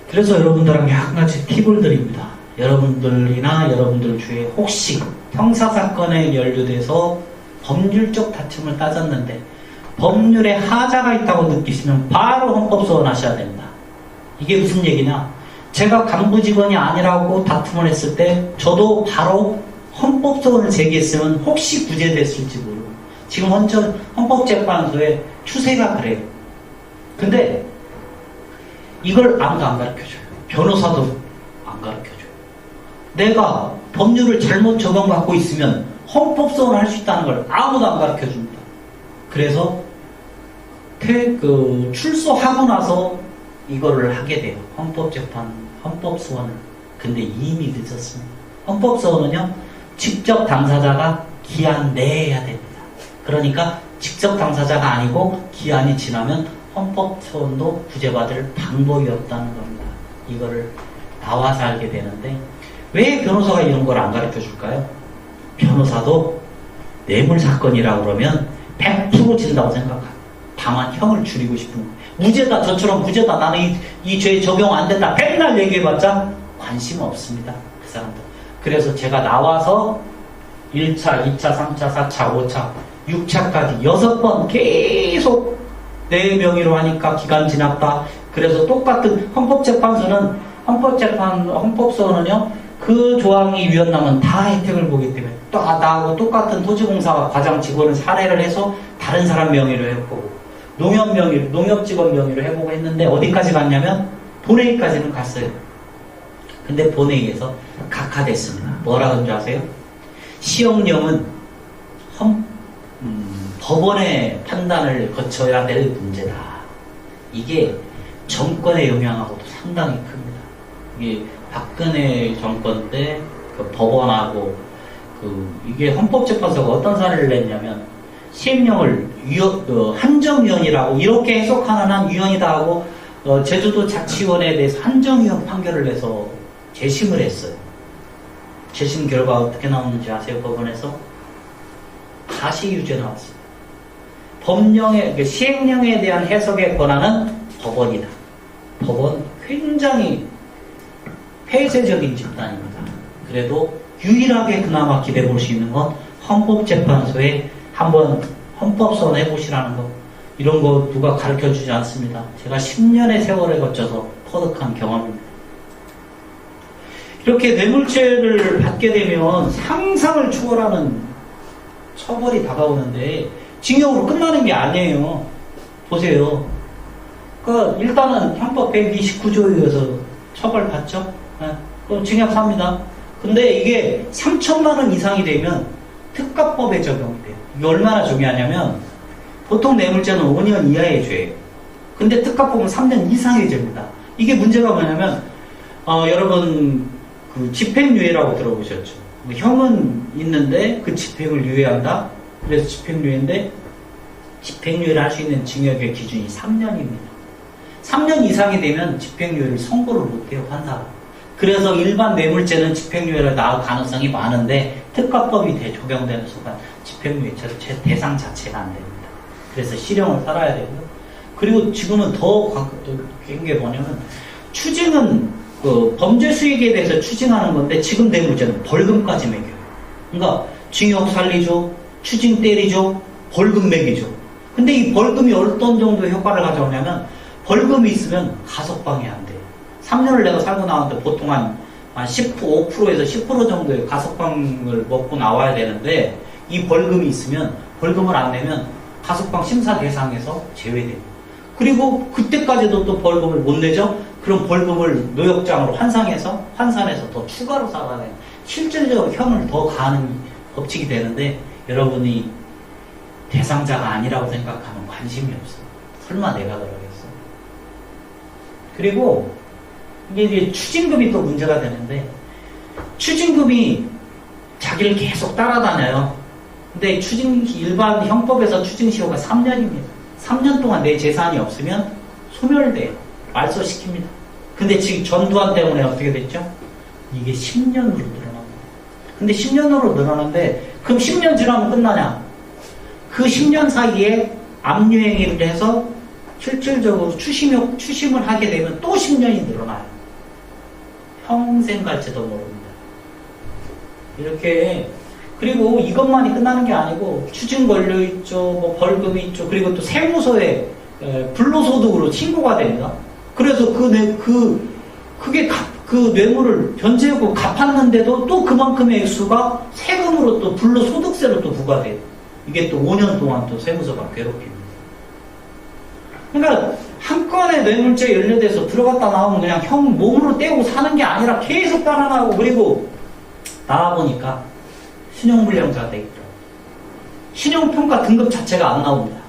A: 그래서 여러분들에게 한 가지 팁을 드립니다. 여러분들이나 여러분들 주위에 혹시 형사사건에 연루돼서 법률적 다툼을 따졌는데 법률에 하자가 있다고 느끼시면 바로 헌법소원 하셔야 됩니다. 이게 무슨 얘기냐? 제가 간부직원이 아니라고 다툼을 했을 때 저도 바로 헌법소원을 제기했으면 혹시 구제됐을지 모르고, 지금 헌법재판소의 추세가 그래요. 근데 이걸 아무도 안 가르쳐줘요. 변호사도 안 가르쳐줘요. 내가 법률을 잘못 적용받고 있으면 헌법소원을 할 수 있다는 걸 아무도 안 가르쳐줍니다. 그래서 출소하고 나서 이거를 하게 돼요. 헌법소원을. 근데 이미 늦었습니다. 헌법소원은요, 직접 당사자가 기한 내에 해야 됩니다. 그러니까 직접 당사자가 아니고 기한이 지나면 헌법소원도 구제받을 방법이 없다는 겁니다. 이거를 나와서 알게 되는데, 왜 변호사가 이런 걸 안 가르쳐 줄까요? 변호사도 뇌물사건이라고 그러면 100% 진다고 생각합니다. 다만 형을 줄이고 싶은 거예요. 무죄다, 저처럼 무죄다, 나는 이 죄 적용 안 된다, 맨날 얘기해봤자 관심 없습니다. 그 사람들. 그래서 제가 나와서 1차, 2차, 3차, 4차, 5차, 6차까지 6번 계속 내 명의로 하니까 기간 지났다. 그래서 똑같은 헌법소원은요, 그 조항이 위헌나면 다 혜택을 보기 때문에 또 나하고 똑같은 토지공사가 과장 직원을 살해를 해서 다른 사람 명의로 해보고 농협직원 명의로 해보고 했는데 어디까지 갔냐면 본회의까지는 갔어요. 근데 본회의에서 각하됐습니다. 뭐라 그런 줄 아세요? 시행령은 법원의 판단을 거쳐야 될 문제다. 이게 정권의 영향하고도 상당히 큽니다. 이게 박근혜 정권 때 그 법원하고 이게 헌법재판소가 어떤 사례를 냈냐면 시행령을 한정위원이라고 이렇게 해석하는 한 위헌이다 하고 제주도 자치원에 대해서 한정위헌 판결을 내서 재심을 했어요. 재심 결과 어떻게 나오는지 아세요? 법원에서 가시유죄 나왔어요. 시행령에 대한 해석의 권한은 법원이다. 법원 굉장히 폐쇄적인 집단입니다. 그래도 유일하게 그나마 기대해 볼 수 있는 건 헌법재판소에 한번 헌법소원 해보시라는 거. 이런 거 누가 가르쳐 주지 않습니다. 제가 10년의 세월에 거쳐서 터득한 경험입니다. 이렇게 뇌물죄를 받게 되면 상상을 초월하는 처벌이 다가오는데 징역으로 끝나는 게 아니에요. 보세요. 그러니까 일단은 헌법 129조에 의해서 처벌받죠. 그럼 징역 삽니다. 근데 이게 3천만 원 이상이 되면 특가법에 적용이 돼요. 이게 얼마나 중요하냐면 보통 뇌물죄는 5년 이하의 죄예요. 근데 특가법은 3년 이상의 죄입니다. 이게 문제가 뭐냐면 여러분 그 집행유예라고 들어보셨죠? 형은 있는데 그 집행을 유예한다? 그래서 집행유예인데 집행유예를 할 수 있는 징역의 기준이 3년입니다. 3년 이상이 되면 집행유예를 선고를 못해요, 판사가. 그래서 일반 뇌물죄는 집행유예를 나올 가능성이 많은데 특가법이 적용되는 순간 집행유예 대상 자체가 안 됩니다. 그래서 실형을 살아야 되고요. 그리고 지금은 더 웃긴 게 뭐냐면 추징은 범죄 수익에 대해서 추징하는 건데 지금 뇌물죄는 벌금까지 매겨요. 그러니까 징역 살리죠, 추징 때리죠, 벌금 매기죠. 근데 이 벌금이 어떤 정도의 효과를 가져오냐면 벌금이 있으면 가석방이 안 돼요. 3년을 내가 살고 나왔는데 보통 한 5%에서 10% 정도의 가석방을 먹고 나와야 되는데 이 벌금이 있으면 벌금을 안 내면 가석방 심사 대상에서 제외됩니다. 그리고 그때까지도 또 벌금을 못 내죠? 그럼 벌금을 노역장으로 환산해서 더 추가로 쌓아내요. 실질적으로 형을 더 가하는 법칙이 되는데 여러분이 대상자가 아니라고 생각하면 관심이 없어요. 설마 내가 그러겠어? 그리고 이게 추징금이 또 문제가 되는데 추징금이 자기를 계속 따라다녀요. 근데 일반 형법에서 추징시효가 3년입니다. 3년 동안 내 재산이 없으면 소멸돼요. 말소시킵니다. 근데 지금 전두환 때문에 어떻게 됐죠? 이게 10년으로 늘어납니다. 근데 10년으로 늘어나는데 그럼 10년 지나면 끝나냐? 그 10년 사이에 압류행위를 해서 실질적으로 추심을 하게 되면 또 10년이 늘어나요. 평생 갈지도 모릅니다. 이렇게 그리고 이것만이 끝나는 게 아니고 추징 걸려있죠, 뭐 벌금이 있죠. 그리고 또 세무서에 불로소득으로 신고가 됩니다. 그래서 그 뇌물을 변제하고 갚았는데도 또 그만큼의 수가 세금으로 또 불로소득세로 또 부과돼요. 이게 또 5년 동안 또 세무서가 괴롭힙니다. 그러니까 한 건의 뇌물죄에 연루돼서 들어갔다 나오면 그냥 형 몸으로 떼고 사는 게 아니라 계속 따라나오고 그리고 나와보니까 신용불량자가 되겠더라고요. 신용평가 등급 자체가 안 나옵니다.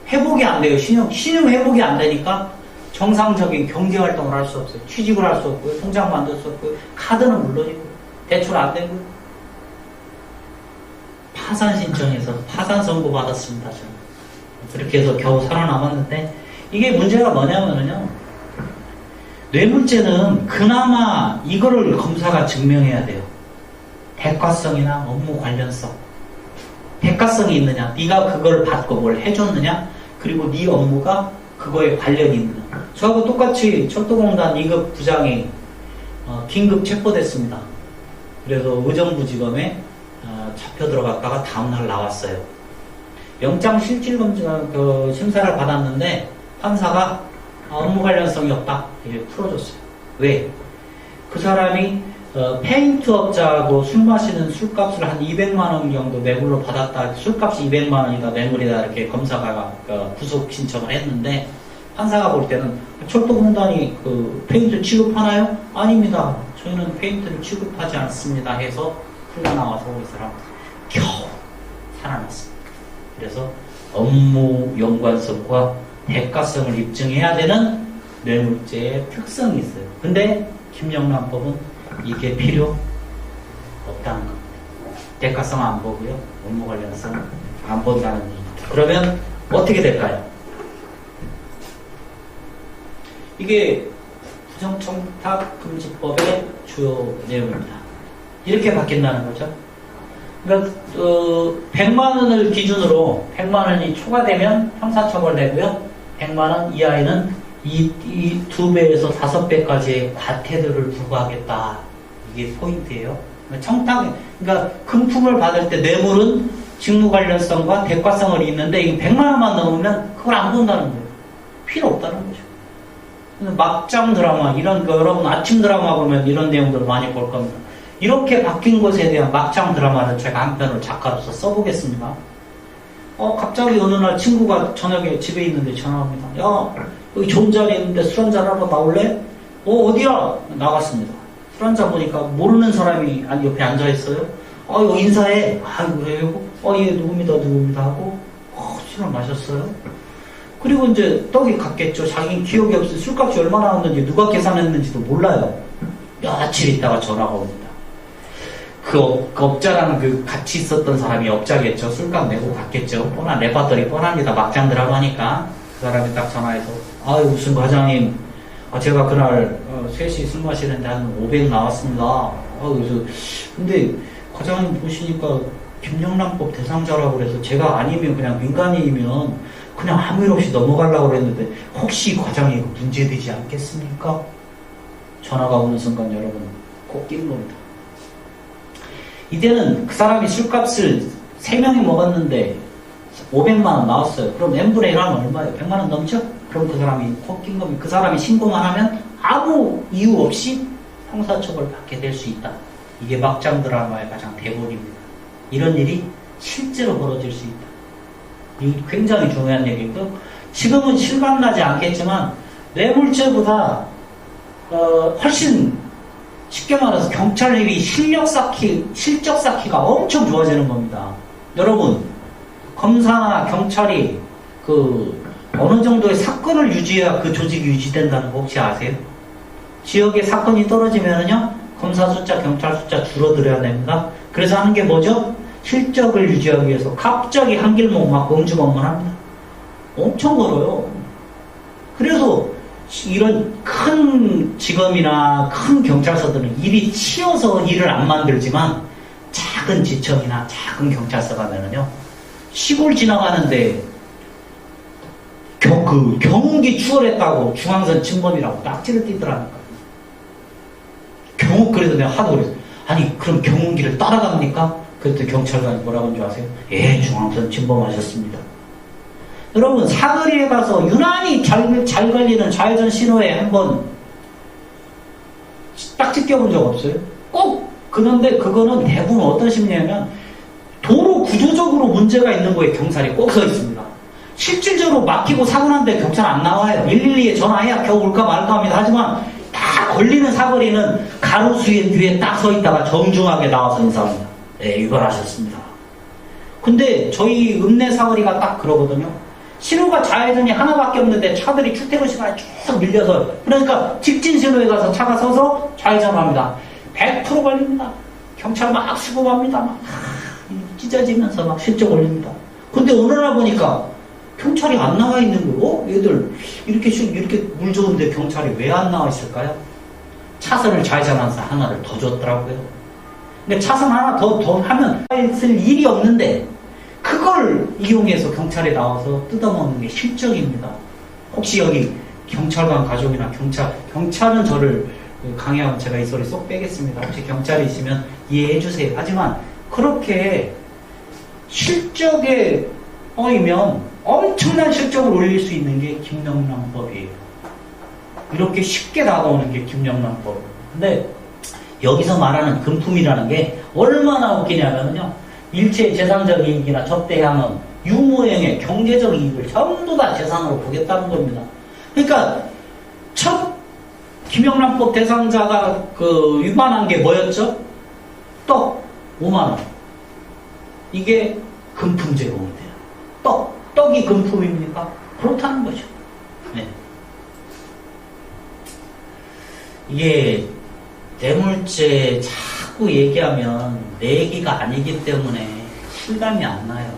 A: 회복이 안 돼요. 신용 회복이 안 되니까 정상적인 경제활동을 할 수 없어요. 취직을 할 수 없고요. 통장 만들 수 없고요. 카드는 물론이고 대출 안 되고 파산 신청해서 파산 선고 받았습니다. 저는. 그렇게 해서 겨우 살아남았는데 이게 문제가 뭐냐면요. 뇌물죄는 그나마 이거를 검사가 증명해야 돼요. 대가성이나 업무 관련성. 대가성이 있느냐, 네가 그걸 받고 뭘 해줬느냐, 그리고 네 업무가 그거에 관련이 있느냐. 저하고 똑같이 철도공단 2급 부장이 긴급 체포됐습니다. 그래서 의정부지검에 잡혀 들어갔다가 다음날 나왔어요. 영장실질검증 심사를 받았는데 판사가 업무 관련성이 없다 이렇게 풀어줬어요. 왜? 그 사람이 페인트 업자하고 술 마시는 술값을 한 200만 원 정도 뇌물로 받았다. 술값이 200만 원이다 뇌물이다 이렇게 검사가 구속 신청을 했는데 판사가 볼 때는 철도공단이 그 페인트 취급하나요? 아닙니다. 저희는 페인트를 취급하지 않습니다 해서 흘러나와서 이 사람 겨우 살아났습니다. 그래서 업무 연관성과 대가성을 입증해야 되는 뇌물죄의 특성이 있어요. 근데 김영란법은 이게 필요 없다는 겁니다. 대가성 안 보고요. 업무 관련성 안 본다는 얘기입니다. 그러면 어떻게 될까요? 이게 부정청탁금지법의 주요 내용입니다. 이렇게 바뀐다는 거죠. 그러니까 100만 원을 기준으로 100만 원이 초과되면 형사처벌되고요. 100만 원 이하에는 이 2배에서 5배까지의 과태료를 부과하겠다. 이게 포인트예요. 그러니까 금품을 받을 때 뇌물은 직무 관련성과 대가성을 있는데 이게 100만 원만 넘으면 그걸 안 본다는 거예요. 필요 없다는 거죠. 막장 드라마 이런 거 여러분 아침 드라마 보면 이런 내용들을 많이 볼 겁니다. 이렇게 바뀐 것에 대한 막장 드라마를 제가 한 편을 작가로서 써보겠습니다. 갑자기 어느 날 친구가 저녁에 집에 있는데 전화합니다. 야, 여기 좋은 자리 있는데 술 한잔 하러 나올래? 어디야? 나갔습니다. 술 한잔 보니까 모르는 사람이 옆에 앉아있어요. 여기 인사해. 그래요? 예, 누굽니다 하고 술을 마셨어요. 그리고 이제 떡이 갔겠죠. 자기는 기억이 없어요. 술값이 얼마나 나왔는지 누가 계산했는지도 몰라요. 며칠 있다가 전화가 옵니다. 그 업자라는 같이 있었던 사람이 업자겠죠. 술값 내고 갔겠죠. 레파토리 뻔합니다. 막장 드라마니까. 그 사람이 딱 전화해서 무슨 과장님 제가 그날 3시 술 마시는데 한 500 나왔습니다. 그래서 근데 과장님 보시니까 김영란법 대상자라고 그래서 제가 아니면 그냥 민간인이면 그냥 아무 일 없이 넘어가려고 그랬는데 혹시 과장이 문제되지 않겠습니까? 전화가 오는 순간 여러분 꼭 끼는 겁니다. 이때는 그 사람이 술값을 3명이 먹었는데 500만 원 나왔어요. 그럼 n분의 1 하면 얼마예요? 100만 원 넘죠? 그럼 그 사람이 꼭 낀 겁니다. 그 사람이 신고만 하면 아무 이유 없이 형사처벌 받게 될 수 있다. 이게 막장 드라마의 가장 대본입니다. 이런 일이 실제로 벌어질 수 있다. 이게 굉장히 중요한 얘기고 지금은 실감나지 않겠지만 뇌물죄보다 훨씬 쉽게 말해서 경찰력이 실적 쌓기가 엄청 좋아지는 겁니다. 여러분 검사나 경찰이 어느 정도의 사건을 유지해야 그 조직이 유지된다는 거 혹시 아세요? 지역에 사건이 떨어지면은요 검사 숫자, 경찰 숫자 줄어들어야 됩니다. 그래서 하는 게 뭐죠? 실적을 유지하기 위해서 갑자기 한 길목 막 응주 업무를 합니다. 엄청 걸어요. 그래서 이런 큰 지검이나 큰 경찰서들은 일이 치여서 일을 안 만들지만 작은 지청이나 작은 경찰서 가면은요 시골 지나가는데 경운기 추월했다고 중앙선 침범이라고 딱지를 띄더라니까. 그래서 내가 하도 그랬어. 아니 그럼 경운기를 따라갑니까? 그랬더니 경찰관이 뭐라고 한 줄 아세요? 예, 중앙선 침범하셨습니다. 여러분 사거리에 가서 유난히 잘 걸리는 좌회전 신호에 한번 딱지 껴본 적 없어요? 꼭 그런데 그거는 대부분 어떤 심리냐면 도로 구조적으로 문제가 있는 거에 경찰이 꼭 서 있습니다. 실질적으로 막히고 사고 난데 경찰 안 나와요. 112에 전화해야 겨우 올까 말까 합니다. 하지만 다 걸리는 사거리는 가로수의 뒤에 딱 서 있다가 정중하게 나와서 인사합니다. 네, 위반하셨습니다. 근데 저희 읍내 사거리가 딱 그러거든요. 신호가 좌회전이 하나밖에 없는데 차들이 출퇴근 시간에 쭉 밀려서, 그러니까 직진 신호에 가서 차가 서서 좌회전합니다. 100% 걸립니다. 경찰 막 수고합니다. 막 찢어지면서 막 실적 올립니다. 근데 어느 날 보니까 경찰이 안 나와 있는 거고, 얘들 이렇게 물 좋은데 경찰이 왜 안 나와 있을까요? 차선을 좌회전하면서 하나를 더 줬더라고요. 근데 차선 하나 더 하면 있을 일이 없는데, 그걸 이용해서 경찰에 나와서 뜯어먹는 게 실적입니다. 혹시 여기 경찰관 가족이나 경찰은 저를 강요하면 제가 이 소리 쏙 빼겠습니다. 혹시 경찰이시면 이해해 주세요. 하지만 그렇게 실적에 어이면 엄청난 실적을 올릴 수 있는 게 김영란법이에요. 이렇게 쉽게 다가오는 게 김영란법. 근데 여기서 말하는 금품이라는 게 얼마나 웃기냐면요. 일체의 재산적 이익이나 접대향은 유무행의 경제적 이익을 전부 다 재산으로 보겠다는 겁니다. 그러니까 첫 김영란법 대상자가 위반한 게 뭐였죠? 떡 5만원. 이게 금품 제공이 돼요. 떡이 금품입니까? 그렇다는 거죠. 네. 이게 뇌물죄 자꾸 얘기하면 내 얘기가 아니기 때문에 실감이 안 나요.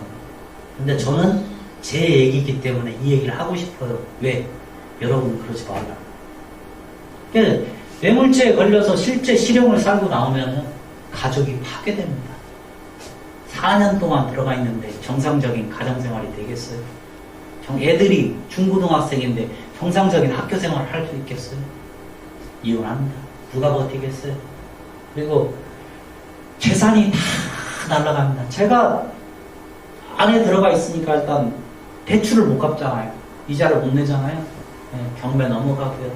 A: 근데 저는 제 얘기이기 때문에 이 얘기를 하고 싶어요. 왜? 여러분 그러지 말라. 그러니까 뇌물죄에 걸려서 실제 실형을 살고 나오면 가족이 파괴됩니다. 4년 동안 들어가 있는데 정상적인 가정생활이 되겠어요? 애들이 중고등학생인데 정상적인 학교생활을 할 수 있겠어요? 이혼합니다. 누가 버티겠어요? 그리고 재산이 다 날아갑니다. 제가 안에 들어가 있으니까 일단 대출을 못 갚잖아요. 이자를 못 내잖아요. 네, 경매 넘어가고요.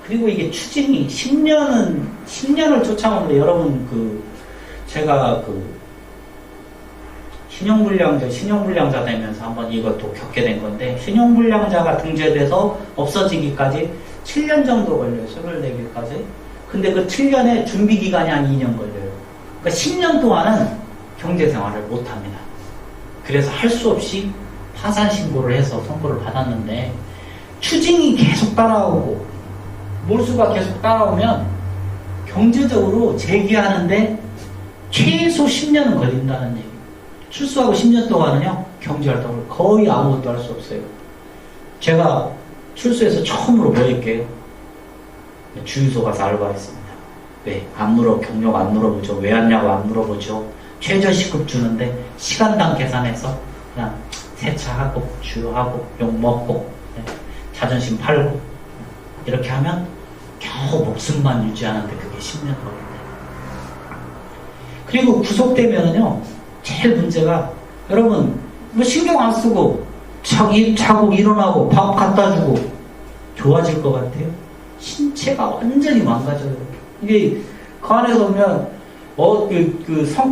A: 그리고 이게 추징이 10년을 쫓아오는데 여러분 제가 신용불량자 되면서 한번 이것도 겪게 된 건데, 신용불량자가 등재돼서 없어지기까지 7년 정도 걸려요. 24개까지. 근데 그 7년에 준비기간이 한 2년 걸려요. 그러니까 10년 동안은 경제생활을 못합니다. 그래서 할 수 없이 파산신고를 해서 선고를 받았는데, 추징이 계속 따라오고 몰수가 계속 따라오면 경제적으로 재기하는데 최소 10년은 걸린다는 얘기예요. 출소하고 10년 동안은요, 경제활동을 거의 아무것도 할 수 없어요. 제가 출소해서 처음으로 뭐 할게요? 주유소 가서 알바했습니다. 왜? 경력 안 물어보죠. 왜 왔냐고 안 물어보죠. 최저시급 주는데 시간당 계산해서 그냥 세차하고 주유하고 욕 먹고 자존심 팔고 이렇게 하면 겨우 목숨만 유지하는데 그게 10년 걸립니다. 그리고 구속되면은요, 제일 문제가, 여러분 뭐 신경 안 쓰고 자고 일어나고 밥 갖다 주고 좋아질 것 같아요? 신체가 완전히 망가져요. 이게 그 안에서 보면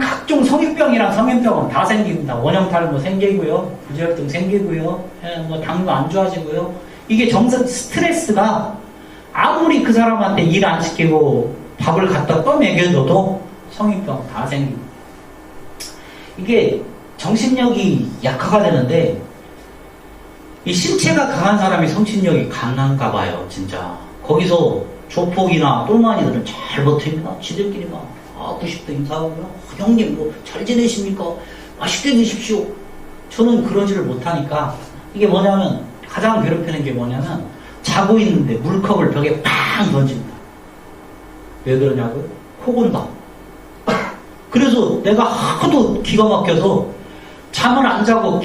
A: 각종 성인병이랑 성인병은 다 생깁니다. 원형탈모 생기고요, 부지혈증 생기고요, 뭐 당도 안 좋아지고요. 이게 스트레스가 아무리 그 사람한테 일 안 시키고 밥을 갖다 떠먹여줘도 성인병 다 생깁니다. 이게 정신력이 약화가 되는데, 이 신체가 강한 사람이 정신력이 강한가 봐요, 진짜. 거기서 조폭이나 똘마니들은 잘 버팁니다. 지들끼리 막 90도 인사하고요. 형님 뭐 잘 지내십니까? 맛있게 드십시오. 저는 그러지를 못하니까, 이게 뭐냐면, 가장 괴롭히는 게 뭐냐면, 자고 있는데 물컵을 벽에 팡 던집니다. 왜 그러냐고요? 코 건다. 그래서 내가 하도 기가 막혀서 잠을 안 자고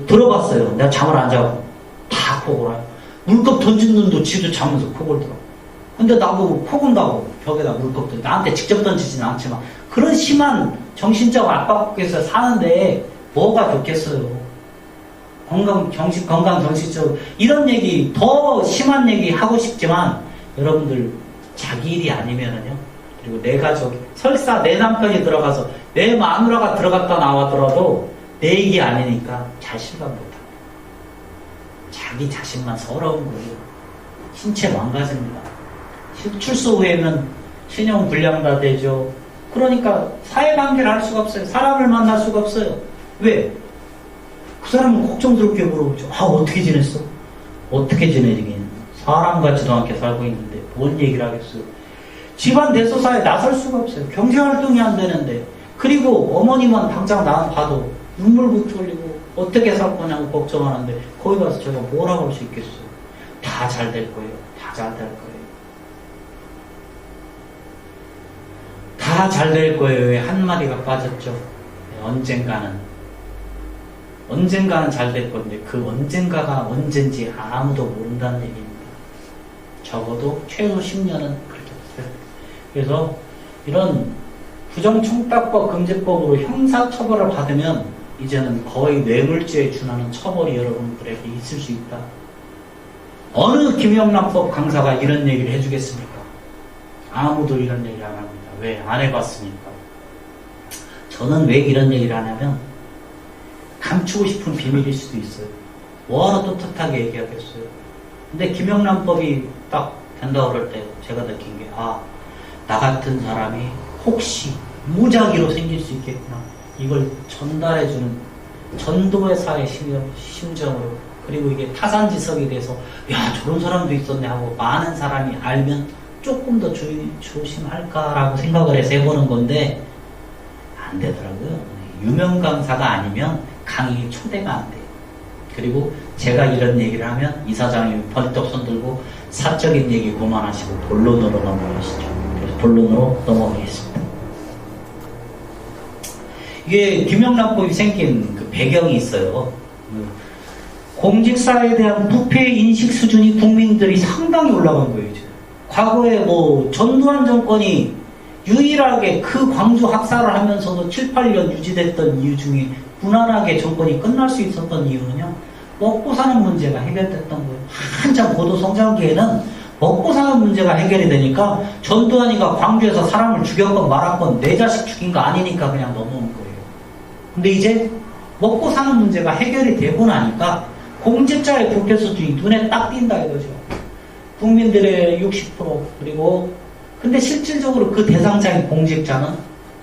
A: 들어봤어요. 내가 잠을 안 자고 다 코 골아요. 물컵 던진 놈도 지도 자면서 코 골더라고. 근데 나보고 코 건다고 벽에다 물컵 던져. 나한테 직접 던지지는 않지만, 그런 심한 정신적 압박에서 사는데 뭐가 좋겠어요. 건강 정신적 이런 얘기, 더 심한 얘기 하고 싶지만, 여러분들 자기 일이 아니면은요, 그리고 내 가족, 설사 내 남편이 들어가서 내 마누라가 들어갔다 나왔더라도 내 얘기 아니니까 잘 실감 못합니다. 자기 자신만 서러운 거예요. 신체 망가집니다. 출소 후에는 신용불량자 되죠. 그러니까 사회관계를 할 수가 없어요. 사람을 만날 수가 없어요. 왜? 그 사람은 걱정스럽게 물어보죠. 아, 어떻게 지냈어? 어떻게 지내긴 사람 같지도 않게 살고 있는데 뭔 얘기를 하겠어요. 집안 대소사에 나설 수가 없어요. 경제활동이 안 되는데. 그리고 어머니만 당장 나 봐도 눈물부터 흘리고 어떻게 살 거냐고 걱정하는데 거기 가서 제가 뭐라고 할 수 있겠어요. 다 잘 될 거예요. 다 잘 될 거예요. 다 잘 될 거예요에 한마디가 빠졌죠. 언젠가는 잘 될 건데 그 언젠가가 언젠지 아무도 모른다는 얘기입니다. 적어도 최소 10년은 그렇게 됐어요. 그래서 이런 부정청탁법 금지법으로 형사처벌을 받으면 이제는 거의 뇌물죄에 준하는 처벌이 여러분들에게 있을 수 있다. 어느 김영란법 강사가 이런 얘기를 해주겠습니까? 아무도 이런 얘기 안 합니다. 왜? 안 해봤으니까. 저는 왜 이런 얘기를 하냐면 감추고 싶은 비밀일 수도 있어요. 뭐하러 떳떳하게 얘기하겠어요. 근데 김영란법이 딱 된다고 그럴 때 제가 느낀 게 나 같은 사람이 혹시 무작위로 생길 수 있겠구나. 이걸 전달해주는 전도의 사의 심정으로 그리고 이게 타산지석이 돼서 야 저런 사람도 있었네 하고 많은 사람이 알면 조금 더 조심할까라고 생각을 해서 해보는 건데 안 되더라고요. 유명 강사가 아니면 강의 초대가 안 돼요. 그리고 제가 이런 얘기를 하면 이사장이 벌떡 손들고 사적인 얘기 그만하시고 본론으로 넘어가시죠. 그래서 본론으로 넘어가겠습니다. 이게 김영란법이 생긴 그 배경이 있어요. 공직사에 대한 부패 인식 수준이 국민들이 상당히 올라간 거예요. 지금. 과거에 뭐 전두환 정권이 유일하게 그 광주 학살을 하면서도 7, 8년 유지됐던 이유 중에 무난하게 정권이 끝날 수 있었던 이유는요. 먹고 사는 문제가 해결됐던 거예요. 한참 고도 성장기에는 먹고 사는 문제가 해결이 되니까 전두환이가 광주에서 사람을 죽였건 말았건 내 자식 죽인 거 아니니까 그냥 넘어온 거예요. 근데 이제 먹고 사는 문제가 해결이 되고 나니까 공직자의 부패 수준이 눈에 딱 띈다 이거죠. 국민들의 60% 그리고 근데 실질적으로 그 대상자인 공직자는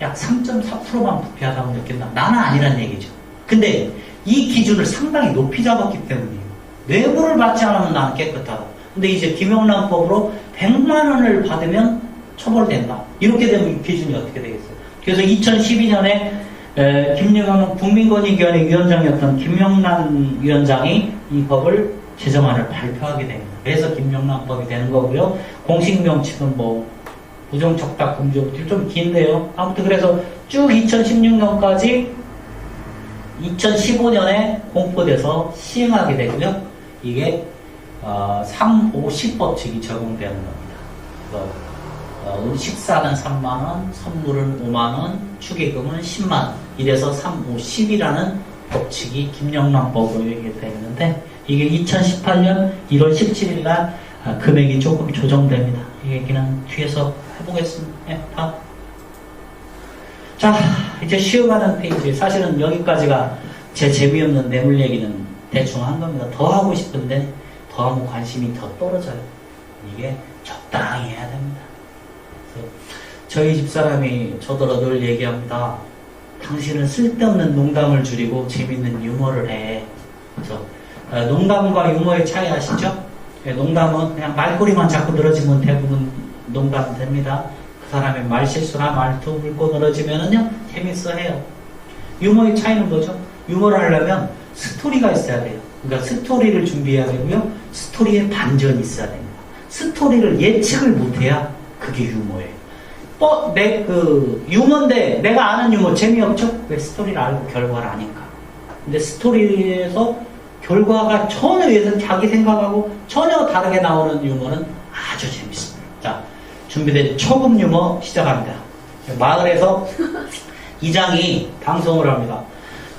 A: 약 3.4%만 부패하다고 느낀다. 나는 아니란 얘기죠. 근데 이 기준을 상당히 높이 잡았기 때문이에요. 뇌물을 받지 않으면 나는 깨끗하다. 근데 이제 김영란법으로 100만 원을 받으면 처벌된다. 이렇게 되면 이 기준이 어떻게 되겠어요? 그래서 2012년에 김영란 국민권익위원회 위원장이었던 김영란 위원장이 이 법을 제정안을 발표하게 됩니다. 그래서 김영란법이 되는 거고요. 공식 명칭은 뭐 부정청탁 금지법 좀 긴데요. 아무튼 그래서 쭉 2016년까지 2015년에 공포돼서 시행하게 되고요. 이게 3, 5, 10법칙이 적용되는 겁니다. 그래서 식사는 3만원, 선물은 5만원, 축의금은 10만원. 이래서 3, 5, 10이라는 법칙이 김영란법으로 얘기되어 있는데 이게 2018년 1월 17일 날 금액이 조금 조정됩니다. 이 얘기는 뒤에서 해보겠습니다. 네, 다음. 자, 이제 쉬어가는 페이지. 사실은 여기까지가 제 재미없는 뇌물 얘기는 대충 한 겁니다. 더 하고 싶은데 더 하면 관심이 더 떨어져요. 이게 적당히 해야 됩니다. 그래서 저희 집사람이 저더러 늘 얘기합니다. 당신은 쓸데없는 농담을 줄이고 재밌는 유머를 해. 그래서 농담과 유머의 차이 아시죠? 농담은 그냥 말꼬리만 자꾸 늘어지면 대부분 농담 됩니다. 그 사람의 말실수나 말투 물고 늘어지면은요 재밌어 해요. 유머의 차이는 뭐죠? 유머를 하려면 스토리가 있어야 돼요. 그러니까 스토리를 준비해야 되고요. 스토리에 반전이 있어야 됩니다. 스토리를 예측을 못해야 그게 유머예요. 유머인데 내가 아는 유머 재미없죠? 왜 스토리를 알고 결과를 아니까. 근데 스토리에서 결과가 전혀 자기 생각하고 전혀 다르게 나오는 유머는 아주 재밌습니다. 자, 준비된 초급 유머 시작합니다. 마을에서 이장이 방송을 합니다.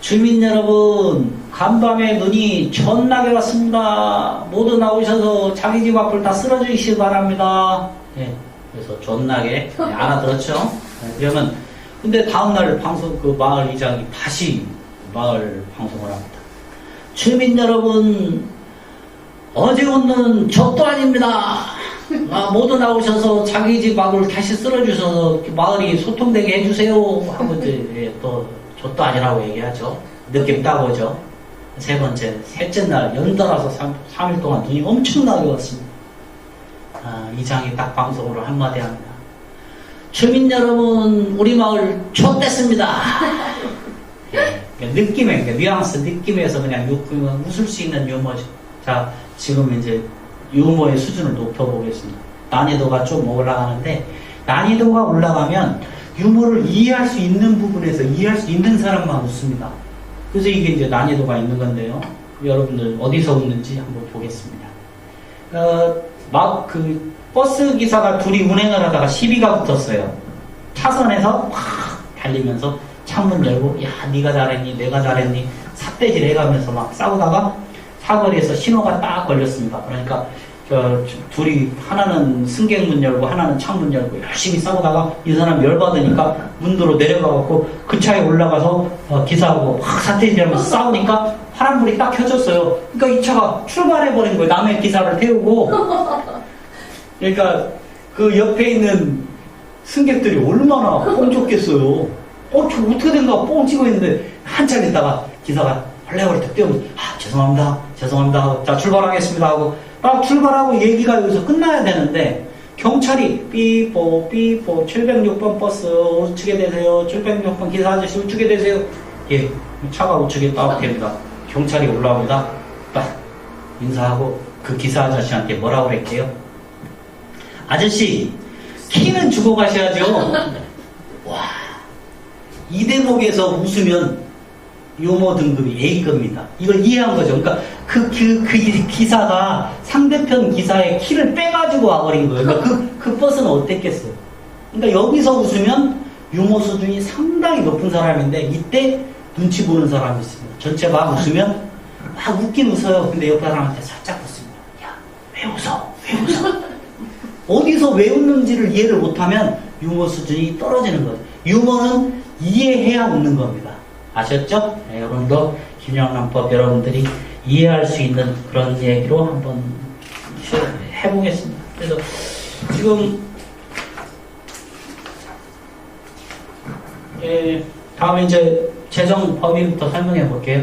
A: 주민 여러분, 간밤에 눈이 존나게 왔습니다. 모두 나오셔서 자기 집 앞을 다 쓸어주시기 바랍니다. 네, 그래서 존나게 알아들었죠? 네, 그러면 근데 다음날 방송 그 마을 이장이 다시 마을 방송을 합니다. 주민 여러분, 어제 오는 적도 아닙니다. 모두 나오셔서 자기 집 앞을 다시 쓸어주셔서 마을이 소통되게 해주세요. 하고 이제 또 족도 아니라고 얘기하죠. 느낌 따보죠. 세 번째, 셋째 날 연달아서 3일 동안 눈이 엄청나게 왔습니다. 이장이 딱 방송으로 한마디 합니다. 주민 여러분, 우리 마을 좆됐습니다. 느낌에, 뉘앙스 느낌에서 그냥 웃을 수 있는 유머죠. 자, 지금 이제 유머의 수준을 높여보겠습니다. 난이도가 좀 올라가는데, 난이도가 올라가면 유머를 이해할 수 있는 부분에서 이해할 수 있는 사람만 웃습니다. 그래서 이게 이제 난이도가 있는 건데요. 여러분들 어디서 웃는지 한번 보겠습니다. 버스 기사가 둘이 운행을 하다가 시비가 붙었어요. 차선에서 확 달리면서 창문 열고, 야, 네가 잘했니, 내가 잘했니, 삿대질 해가면서 막 싸우다가 사거리에서 신호가 딱 걸렸습니다. 그러니까 둘이 하나는 승객문 열고 하나는 창문 열고 열심히 싸우다가 이 사람 열받으니까 문도로 내려가갖고 그 차에 올라가서 기사하고 확 삿대질하면서 싸우니까 파란불이 딱 켜졌어요. 그러니까 이 차가 출발해버린 거예요. 남의 기사를 태우고. 그러니까 그 옆에 있는 승객들이 얼마나 뻥 쫓겠어요. 저 어떻게 된가 뻥 찍고 있는데 한참 있다가 기사가 헐레벌떡 뛰어오면서 죄송합니다. 자, 출발하겠습니다 하고 딱 출발하고 얘기가 여기서 끝나야 되는데 경찰이 삐뽀 706번 버스 우측에 대세요. 706번 기사 아저씨 우측에 대세요. 예, 차가 우측에 딱 됩니다. 경찰이 올라옵니다. 딱 인사하고 그 기사 아저씨한테 뭐라고 그랬게요? 아저씨, 키는 주고 가셔야죠. 와, 이 대목에서 웃으면 유머 등급이 A급입니다. 이걸 이해한 거죠. 그러니까 그 기사가 상대편 기사의 키를 빼가지고 와버린 거예요. 그러니까 그 버스는 어땠겠어요? 그러니까 여기서 웃으면 유머 수준이 상당히 높은 사람인데 이때 눈치 보는 사람이 있습니다. 전체 막 웃으면 막 웃긴 웃어요. 근데 옆에 사람한테 살짝 웃습니다. 야, 왜 웃어? 어디서 왜 웃는지를 이해를 못하면 유머 수준이 떨어지는 거죠. 유머는 이해해야 웃는 겁니다. 아셨죠? 네, 여러분도 김영란법 여러분들이 이해할 수 있는 그런 얘기로 한번 해보겠습니다. 그래서 지금 다음에 이제 재정 법인부터 설명해 볼게요.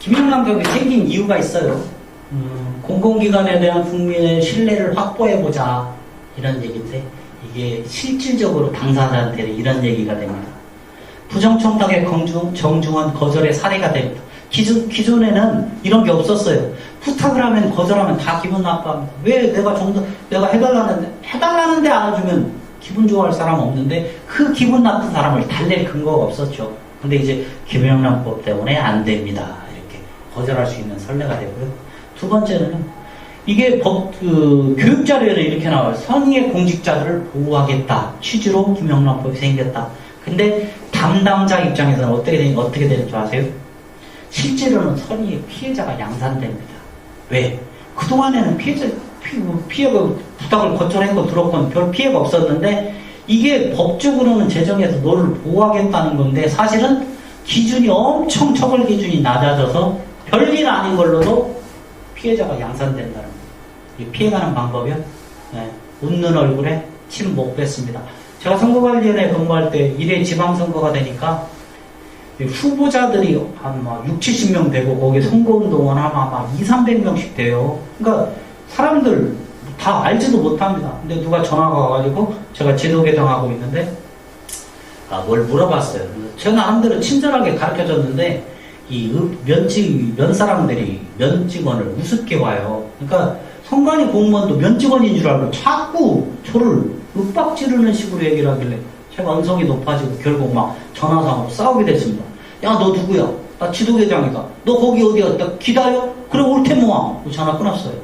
A: 김영란법이 생긴 이유가 있어요. 공공기관에 대한 국민의 신뢰를 확보해보자 이런 얘기인데 이게 실질적으로 당사자한테는 이런 얘기가 됩니다. 부정청탁의 정중한 거절의 사례가 됩니다. 기존에는 이런 게 없었어요. 부탁을 하면 거절하면 다 기분 나빠합니다. 왜 내가 해달라는데 안 해주면 기분 좋아할 사람 없는데 그 기분 나쁜 사람을 달랠 근거가 없었죠. 근데 이제 김영란법 때문에 안 됩니다. 이렇게 거절할 수 있는 선례가 되고요. 두 번째는 이게 교육 자료에는 이렇게 나와요. 선의의 공직자들을 보호하겠다 취지로 김영란법이 생겼다. 근데 담당자 입장에서는 어떻게 되는 줄 아세요? 실제로는 선의의 피해자가 양산됩니다. 왜? 그동안에는 피해가 부탁을 거절한 거 들었건 별 피해가 없었는데 이게 법적으로는 제정해서 너를 보호하겠다는 건데 사실은 기준이 엄청 처벌 기준이 낮아져서 별일 아닌 걸로도 피해자가 양산된다는 거예요. 이 피해가는 방법이요? 네, 웃는 얼굴에 침 못 뱉습니다. 제가 선거관리위원회에 근무할 때 1회 지방선거가 되니까 후보자들이 한 막 60-70명 되고 거기에 선거운동을 하면 막 200-300명씩 돼요. 그러니까 사람들 다 알지도 못합니다. 근데 누가 전화가 와가지고 제가 지도 개정하고 있는데 뭘 물어봤어요. 제가 나름대로 친절하게 가르쳐줬는데 이 면 사람들이 면 직원을 우습게 와요. 그러니까 선관위 공무원도 면 직원인 줄 알고 자꾸 저를 윽박 지르는 식으로 얘기를 하길래 제가 언성이 높아지고 결국 막 전화상으로 싸우게 됐습니다. 야, 너 누구야? 나 지도계장이다. 너 거기 어디야? 나 기다려? 그래, 올 테면 와. 전화 끊었어요.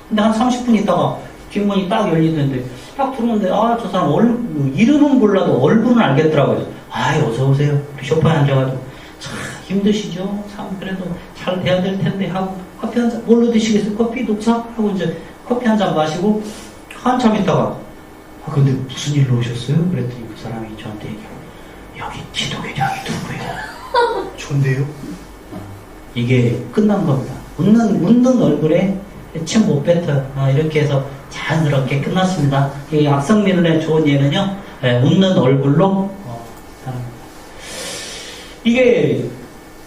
A: 근데 한 30분 있다가 뒷문이 딱 열리는데 딱 들어오는데 저 사람 이름은 몰라도 얼굴은 알겠더라고요. 어서오세요. 우리 소파에 앉아가지고 참 힘드시죠? 참 그래도 잘 돼야 될 텐데 하고 커피 한 잔 뭘로 드시겠어요? 커피 녹차? 하고 이제 커피 한 잔 마시고 한참 있다가 근데 무슨 일로 오셨어요? 그랬더니 그 사람이 저한테 얘기해요. 여기 지도계장이 누구예요? 좋은데요? 이게 끝난 겁니다. 웃는 얼굴에 침 못 뱉어요. 이렇게 해서 자연스럽게 끝났습니다. 이 악성민원의 좋은 예는요, 웃는 얼굴로 하는 겁니다. 이게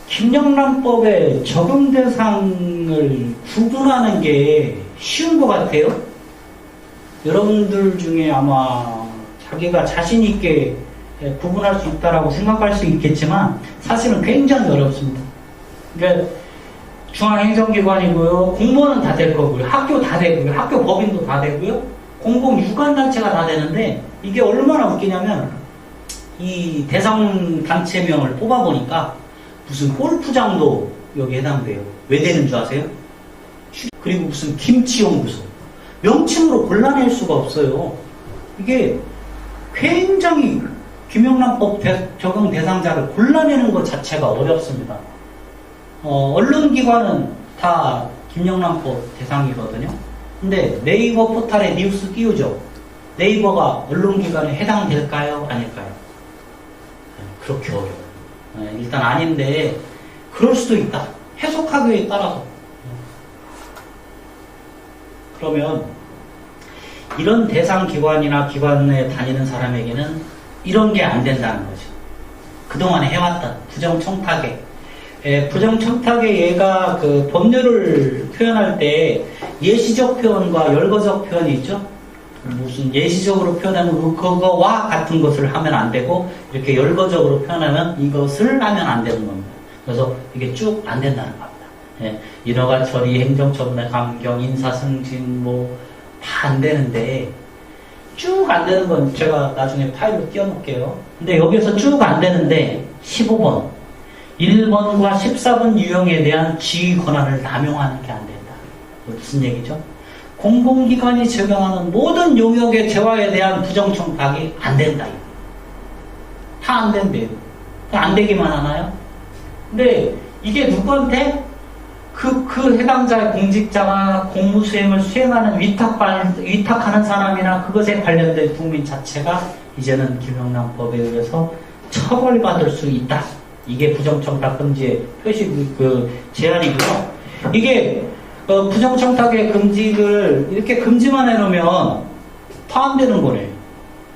A: 김영란법의 적용 대상을 구분하는 게 쉬운 것 같아요. 여러분들 중에 아마 자기가 자신 있게 구분할 수 있다라고 생각할 수 있겠지만 사실은 굉장히 어렵습니다. 그러니까 중앙행정기관이고요, 공무원은 다 될 거고요, 학교 다 되고요, 학교 법인도 다 되고요, 공공유관단체가 다 되는데 이게 얼마나 웃기냐면 이 대상 단체명을 뽑아보니까 무슨 골프장도 여기 해당돼요. 왜 되는 줄 아세요? 그리고 무슨 김치연구소 명칭으로 골라낼 수가 없어요. 이게 굉장히 김영란법 적용 대상자를 골라내는 것 자체가 어렵습니다. 언론기관은 다 김영란법 대상이거든요. 근데 네이버 포탈에 뉴스 띄우죠. 네이버가 언론기관에 해당될까요? 아닐까요? 그렇게 어려워요. 일단 아닌데 그럴 수도 있다. 해석하기에 따라서. 그러면 이런 대상 기관이나 기관에 다니는 사람에게는 이런 게 안 된다는 거죠. 그동안에 해왔던 부정청탁에. 부정청탁에 얘가 그 법률을 표현할 때 예시적 표현과 열거적 표현이 있죠. 무슨 예시적으로 표현하면 그거와 같은 것을 하면 안 되고 이렇게 열거적으로 표현하면 이것을 하면 안 되는 겁니다. 그래서 이게 쭉 안 된다는 겁니다. 인허가 처리, 행정처분의 감경, 인사승진 뭐 다 안 되는데 쭉 안 되는 건 제가 나중에 파일로 띄워놓을게요. 근데 여기서 쭉 안 되는데 15번 1번과 14번 유형에 대한 지휘 권한을 남용하는 게 안 된다. 무슨 얘기죠? 공공기관이 적용하는 모든 용역의 재화에 대한 부정청탁이 안 된다. 다 안 된대요. 안 되기만 하나요? 근데 이게 누구한테? 그 해당자의 공직자가 공무수행을 수행하는 위탁하는 사람이나 그것에 관련된 국민 자체가 이제는 김영란법에 의해서 처벌받을 수 있다. 이게 부정청탁 금지의 표시 제한이고요. 이게 부정청탁의 금지를 이렇게 금지만 해놓으면 다 안 되는 거네요.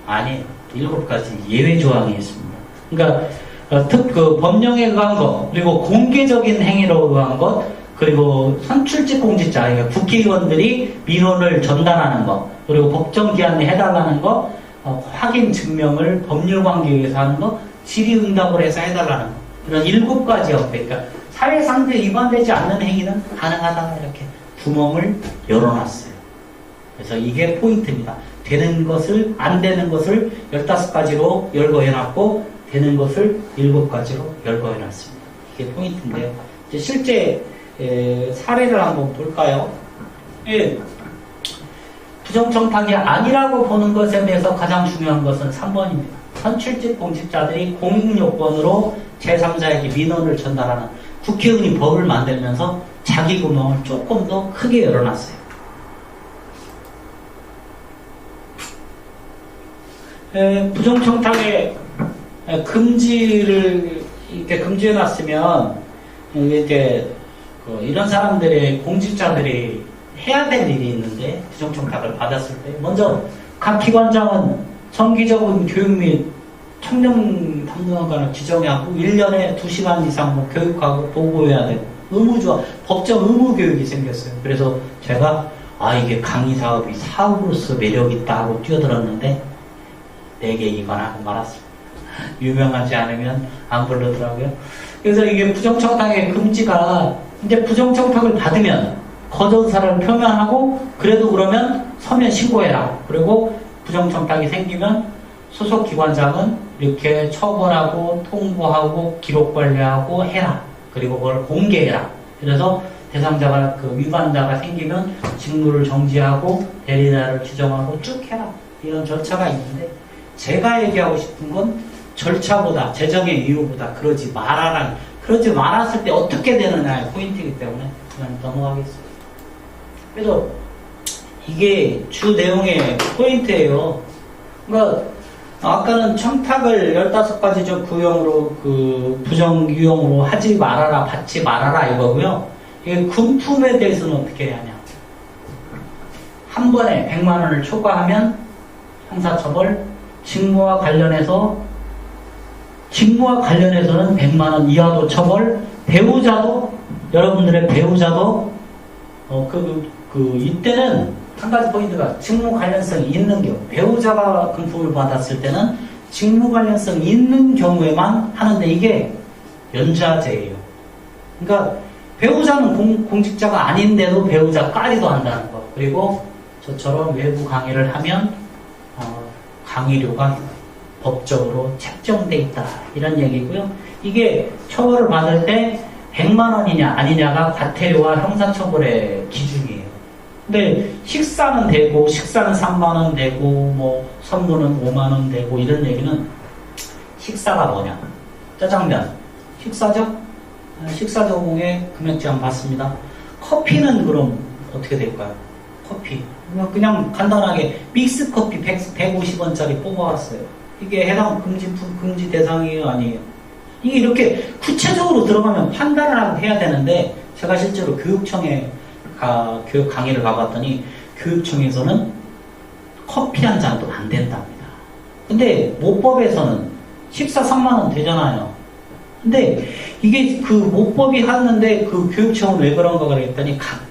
A: 아니에요. 7가지 예외 조항이 있습니다. 그러니까 법령에 의한 것, 그리고 공개적인 행위로 의한 것, 그리고 선출직 공직자, 그러니까 국회의원들이 민원을 전달하는 것, 그리고 법정기한에 해달라는 것, 확인 증명을 법률관계에 의해서 하는 것, 질의응답을 해서 해달라는 것. 이런 7가지 형태, 그러니까 사회상대 위반되지 않는 행위는 가능하다. 이렇게 구멍을 열어놨어요. 그래서 이게 포인트입니다. 되는 것을, 안 되는 것을 15가지로 열거해놨고, 되는 것을 7가지로 열거해놨습니다. 이게 포인트인데요. 이제 실제 사례를 한번 볼까요? 부정청탁이 아니라고 보는 것에 대해서 가장 중요한 것은 3번입니다. 선출직 공직자들이 공익요건으로 제3자에게 민원을 전달하는 국회의원이 법을 만들면서 자기 구멍을 조금 더 크게 열어놨어요. 부정청탁의 금지를 이렇게 금지해놨으면 이렇게 이런 사람들의 공직자들이 해야 될 일이 있는데 부정청탁을 받았을 때 먼저 각 기관장은 정기적인 교육 및 청년 담당관을 지정하고 1년에 2시간 이상 뭐 교육하고 보고해야 되고 의무조합, 법정 의무 교육이 생겼어요. 그래서 제가 이게 강의 사업이 사업으로서 매력 있다 하고 뛰어들었는데 4개 이관하고 말았습니다. 유명하지 않으면 안 부르더라고요. 그래서 이게 부정청탁의 금지가 이제 부정청탁을 받으면 거절사를 표명하고 그래도 그러면 서면 신고해라. 그리고 부정청탁이 생기면 소속기관장은 이렇게 처벌하고 통보하고 기록관리하고 해라. 그리고 그걸 공개해라. 그래서 대상자가 위반자가 생기면 직무를 정지하고 대리자를 지정하고 쭉 해라. 이런 절차가 있는데 제가 얘기하고 싶은 건 절차보다 재정의 이유보다 그러지 말아라. 그러지 말았을 때 어떻게 되느냐의 포인트이기 때문에 그냥 넘어가겠습니다. 그래서 이게 주 내용의 포인트예요. 그러니까 아까는 청탁을 15가지 구형으로 부정 유형으로 하지 말아라, 받지 말아라 이거고요. 이게 금품에 대해서는 어떻게 해야 하냐? 한 번에 100만 원을 초과하면 형사처벌, 직무와 관련해서 직무와 관련해서는 100만 원 이하도 처벌, 배우자도, 여러분들의 배우자도, 이때는 한 가지 포인트가 직무 관련성이 있는 경우, 배우자가 금품을 받았을 때는 직무 관련성이 있는 경우에만 하는데 이게 연좌제예요. 그러니까 배우자는 공직자가 아닌데도 배우자 까리도 한다는 거. 그리고 저처럼 외부 강의를 하면 강의료가 법적으로 책정돼 있다. 이런 얘기고요. 이게 처벌을 받을 때 100만 원이냐 아니냐가 과태료와 형사처벌의 기준이에요. 근데 식사는 되고 식사는 3만 원 되고 뭐 선물은 5만 원 되고 이런 얘기는 식사가 뭐냐? 짜장면 식사죠? 식사 제공에 금액 제한 받습니다. 커피는 그럼 어떻게 될까요? 커피 그냥 간단하게 믹스 커피 150원짜리 뽑아왔어요. 이게 해당 금지 대상이에요, 아니에요? 이게 이렇게 구체적으로 들어가면 판단을 해야 되는데 제가 실제로 교육청에 교육 강의를 가봤더니 교육청에서는 커피 한 잔도 안 된답니다. 근데 모법에서는 식사 3만 원 되잖아요. 근데 이게 그 모법이 하는데 그 교육청은 왜 그런가 그랬더니 각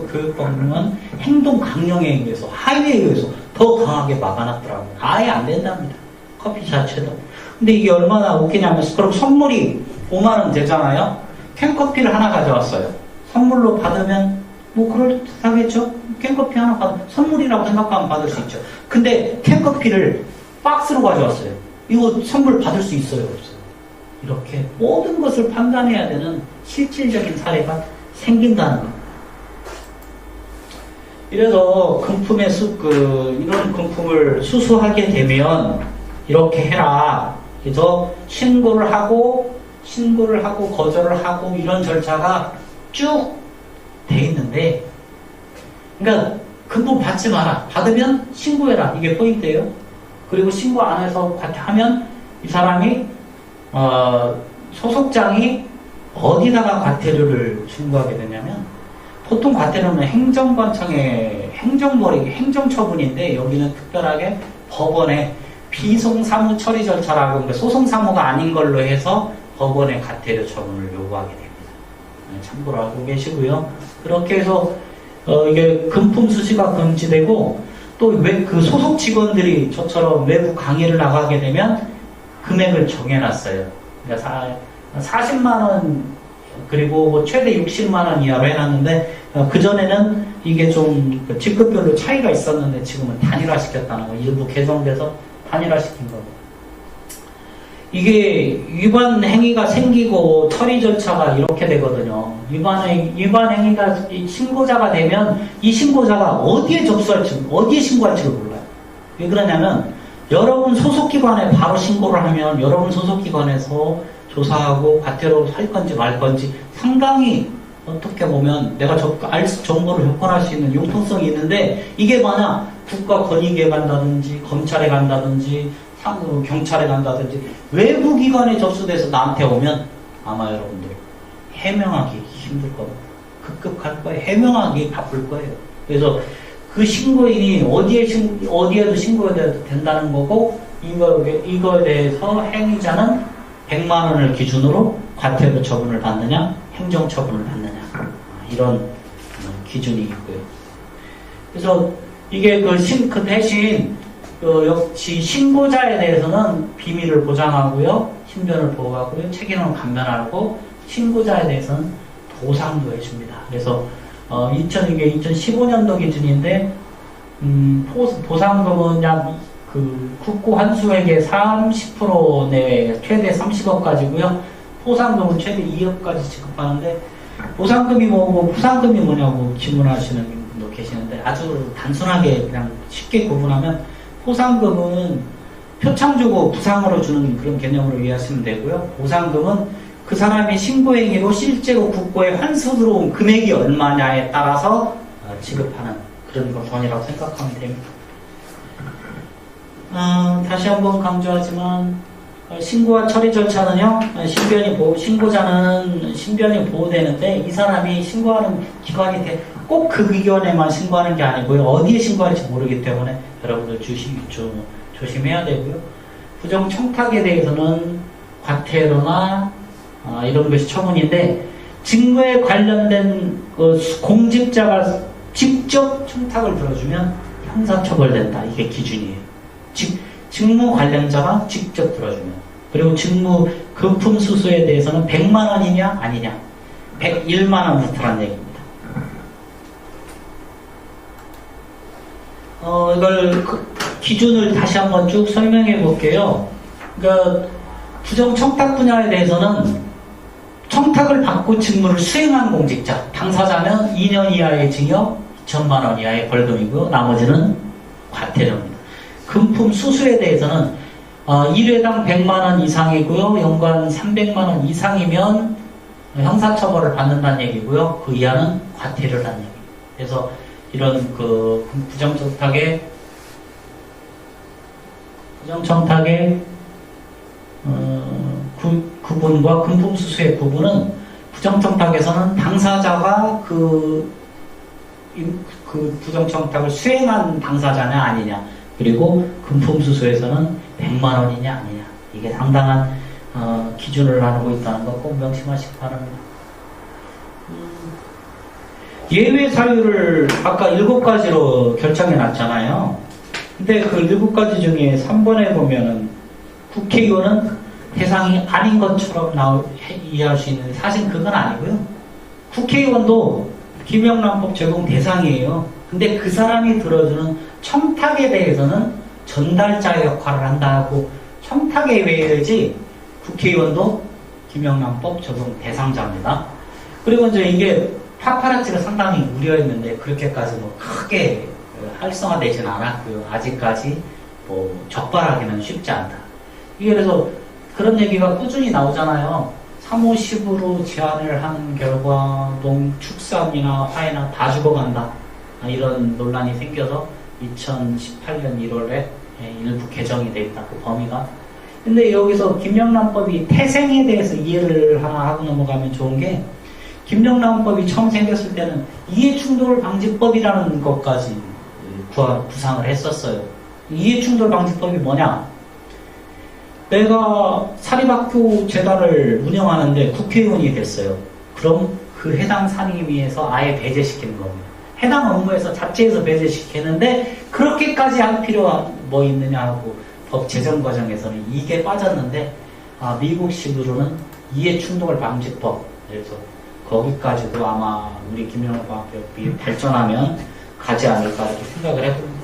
A: 교육법은 행동 강령에 의해서 하위에 의해서 더 강하게 막아놨더라고요. 아예 안 된답니다. 커피 자체도. 근데 이게 얼마나 웃기냐면 그럼 선물이 5만 원 되잖아요. 캔커피를 하나 가져왔어요. 선물로 받으면 뭐 그럴듯하겠죠. 캔커피 하나 받으면 선물이라고 생각하면 받을 수 있죠. 근데 캔커피를 박스로 가져왔어요. 이거 선물 받을 수 있어요, 없어요? 이렇게 모든 것을 판단해야 되는 실질적인 사례가 생긴다는 거. 이래서 금품의 이런 금품을 수수하게 되면 이렇게 해라. 그래서 신고를 하고 거절을 하고 이런 절차가 쭉 돼 있는데, 그러니까 금품 받지 마라. 받으면 신고해라. 이게 포인트예요. 그리고 신고 안 해서 하면 이 사람이 소속장이 어디다가 과태료를 신고하게 되냐면 보통 과태료는 행정관청의 행정처분인데 여기는 특별하게 법원에 비송사무 처리 절차라고 그러니까 소송사무가 아닌 걸로 해서 법원에 과태료 처분을 요구하게 됩니다. 참고로 알고 계시고요. 그렇게 해서 이게 금품 수수가 금지되고 또 왜 그 소속 직원들이 저처럼 외부 강의를 나가게 되면 금액을 정해놨어요. 그러니까 40만 원 그리고 뭐 최대 60만 원 이하로 해놨는데 그전에는 이게 좀 직급별로 차이가 있었는데 지금은 단일화시켰다는 거. 일부 개정돼서 단일화시킨 거고. 이게 위반 행위가 생기고 처리 절차가 이렇게 되거든요. 위반 행위가 신고자가 되면 이 신고자가 어디에 접수할지, 어디에 신고할지를 몰라요. 왜 그러냐면 여러분 소속기관에 바로 신고를 하면 여러분 소속기관에서 조사하고 과태료 할 건지 말 건지 상당히 어떻게 보면 내가 정보를 접근할 수 있는 융통성이 있는데 이게 만약 국가권익위에 간다든지 검찰에 간다든지 경찰에 간다든지 외부 기관에 접수돼서 나한테 오면 아마 여러분들 해명하기 힘들 겁니다. 급급할 거예요. 해명하기 바쁠 거예요. 그래서 그 신고인이 어디에도 신고해도 된다는 거고 이거에 대해서 행위자는 100만 원을 기준으로 과태료 처분을 받느냐 행정 처분을 받느냐 이런 기준이 있고요. 그래서 이게 그 대신 역시 신고자에 대해서는 비밀을 보장하고요, 신변을 보호하고요, 책임을 감면하고 신고자에 대해서는 보상도 해줍니다. 그래서 이게 2015년도 기준인데 보상금은 약 국고 환수액의 30% 내외 최대 30억까지고요. 포상금은 최대 2억까지 지급하는데 보상금이 뭐고 부상금이 뭐냐고 질문하시는 분도 계시는데 아주 단순하게 그냥 쉽게 구분하면 포상금은 표창 주고 부상으로 주는 그런 개념으로 이해하시면 되고요. 보상금은 그 사람의 신고행위로 실제로 국고에 환수 들어온 금액이 얼마냐에 따라서 지급하는 그런 돈이라고 생각하면 됩니다. 다시 한번 강조하지만 신고와 처리 절차는요, 신고자는 신변이 보호되는데 이 사람이 신고하는 기관이 꼭 그 기관에만 신고하는 게 아니고요. 어디에 신고할지 모르기 때문에 여러분들 조심해야 되고요. 부정청탁에 대해서는 과태료나 이런 것이 처분인데, 직무에 관련된 공직자가 직접 청탁을 들어주면 형사처벌된다. 이게 기준이에요. 직무 관련자가 직접 들어주면. 그리고 직무 금품 수수에 대해서는 100만 원이냐 아니냐, 101만 원부터란 얘기입니다. 이걸 기준을 다시 한번 쭉 설명해 볼게요. 그러니까 부정청탁 분야에 대해서는 청탁을 받고 직무를 수행한 공직자, 당사자는 2년 이하의 징역, 2천만 원 이하의 벌금이고요. 나머지는 과태료입니다. 금품 수수에 대해서는 1회당 100만 원 이상이고요. 연간 300만 원 이상이면 형사처벌을 받는다는 얘기고요. 그 이하는 과태료라는 얘기입니다. 그래서 이런 그 부정청탁의 구분과 금품수수의 구분은, 부정청탁에서는 당사자가 그 부정청탁을 수행한 당사자냐 아니냐, 그리고 금품수수에서는 100만 원이냐 아니냐, 이게 상당한 기준을 나누고 있다는 거 꼭 명심하시기 바랍니다. 예외 사유를 아까 7가지로 결정해 놨잖아요. 근데 그 7가지 중에 3번에 보면은 국회의원은 대상이 아닌 것처럼 이해할 수 있는데, 사실 그건 아니고요. 국회의원도 김영란법 적용 대상이에요. 근데 그 사람이 들어주는 청탁에 대해서는 전달자 역할을 한다고 청탁에 외에지, 국회의원도 김영란법 적용 대상자입니다. 그리고 이제 이게 파파라치가 상당히 우려했는데 그렇게까지 뭐 크게 활성화되지는 않았고요. 아직까지 뭐 적발하기는 쉽지 않다. 이게 그래서 그런 얘기가 꾸준히 나오잖아요. 350으로 제한을 한 결과 농축산이나 화해나 다 죽어간다. 이런 논란이 생겨서 2018년 1월에 일부 개정이 돼 있다. 그 범위가. 근데 여기서 김영란법이 태생에 대해서 이해를 하나 하고 넘어가면 좋은 게, 김영란법이 처음 생겼을 때는 이해충돌 방지법이라는 것까지 구상을 했었어요. 이해충돌 방지법이 뭐냐? 내가 사립학교 재단을 운영하는데 국회의원이 됐어요. 그럼 그 해당 상임위에서 아예 배제시키는 겁니다. 해당 업무에서 자체에서 배제시키는데 그렇게까지 할 필요가 뭐 있느냐 하고 법 제정 과정에서는 이게 빠졌는데, 미국식으로는 이해충돌 방지법, 그래서 거기까지도 아마 우리 김영란법이 발전하면 가지 않을까 이렇게 생각을 해봅니다.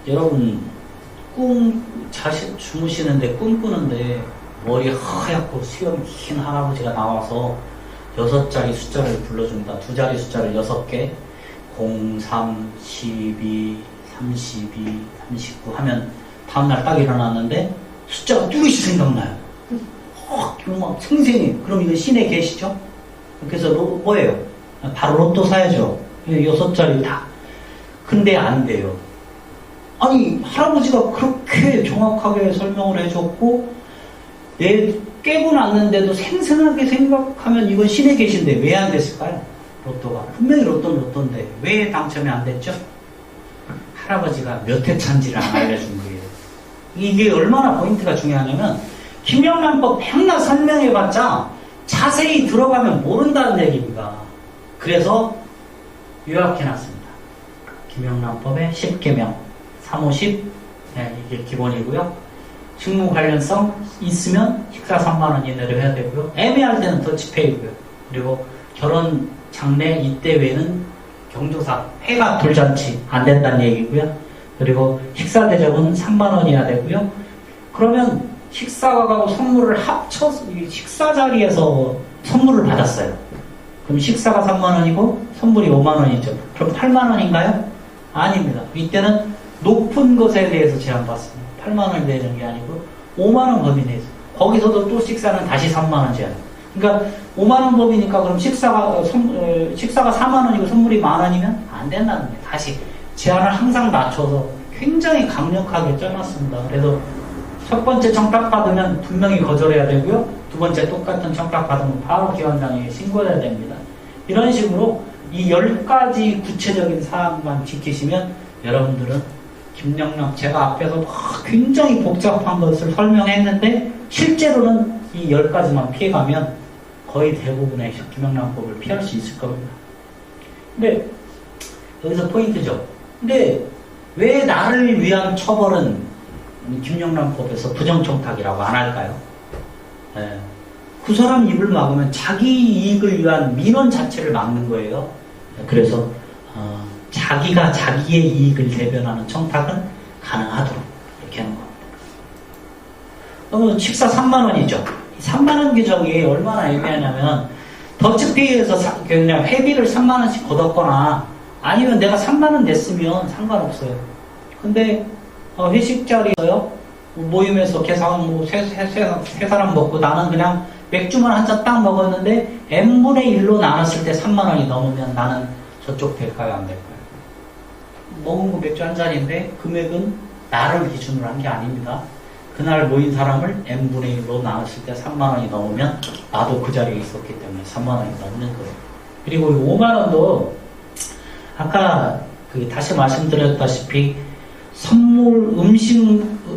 A: 여러분 자신 주무시는데 꿈꾸는데 머리 하얗고 수염 긴 할아버지가 나와서 6자리 숫자를 불러줍니다. 2자리 숫자를 6개, 0, 3, 12, 32, 39 하면 다음날 딱 일어났는데 숫자가 뚜렷이 생각나요. 막 생생해. 그럼 이거 시내 계시죠? 그래서 뭐예요? 바로 로또 사야죠. 6자리 다. 근데 안 돼요. 아니, 할아버지가 그렇게 정확하게 설명을 해줬고, 깨고 났는데도 생생하게 생각하면 이건 신에 계신데 왜 안 됐을까요? 로또가. 분명히 로또인데 왜 당첨이 안 됐죠? 할아버지가 몇 회 찬지를 안 알려준 거예요. 이게 얼마나 포인트가 중요하냐면, 김영란법 백나 설명해봤자 자세히 들어가면 모른다는 얘기입니다. 그래서 요약해놨습니다. 김영란법의 10개명 350, 이게 기본이고요. 직무 관련성 있으면 식사 3만원 이내로 해야 되고요. 애매할 때는 더치페이고요. 그리고 결혼, 장례, 입대 외에는 경조사, 회가 돌잔치 안 된다는 얘기고요. 그리고 식사 대접은 3만원이어야 되고요. 그러면 식사하고 선물을 합쳐서 식사 자리에서 선물을 받았어요. 그럼 식사가 3만원이고 선물이 5만원이죠. 그럼 8만원인가요? 아닙니다. 이때는 높은 것에 대해서 제한받습니다. 8만원이 되는 게 아니고 5만원 범위 내에서. 거기서도 또 식사는 다시 3만원 제한. 그러니까 5만원 범위니까 그럼 식사가 4만원이고 선물이 만원이면 안 된다는 거예요. 다시 제한을 항상 낮춰서 굉장히 강력하게 짜놨습니다. 그래서 첫 번째 청탁받으면 분명히 거절해야 되고요. 두 번째 똑같은 청탁받으면 바로 기관장에게 신고해야 됩니다. 이런 식으로 이 10가지 구체적인 사항만 지키시면 여러분들은 김영남 제가 앞에서 막 굉장히 복잡한 것을 설명했는데 실제로는 이 10가지만 피해가면 거의 대부분의 김영란법을 피할 수 있을 겁니다. 근데 여기서 포인트죠. 근데 왜 나를 위한 처벌은 김영란법에서 부정청탁이라고 안 할까요? 네. 그 사람 입을 막으면 자기 이익을 위한 민원 자체를 막는 거예요. 그래서 자기가 자기의 이익을 대변하는 청탁은 가능하도록 이렇게 하는 겁니다. 그러면 식사 3만 원이죠. 3만 원 규정이 얼마나 애매하냐면 더치페이에서 그냥 회비를 3만 원씩 걷었거나 아니면 내가 3만 원 냈으면 상관없어요. 근데 회식 자리에서요 모임에서 계산 세 사람 먹고 나는 그냥 맥주만 한 잔 딱 먹었는데 n분의 1로 나눴을 때 3만 원이 넘으면 나는 저쪽 될까요? 안 될까요? 먹은 거 맥주 한 잔인데 금액은 나를 기준으로 한 게 아닙니다. 그날 모인 사람을 n분의 1로 나눴을 때 3만 원이 넘으면 나도 그 자리에 있었기 때문에 3만 원이 넘는 거예요. 그리고 5만 원도 아까 다시 말씀드렸다시피 선물,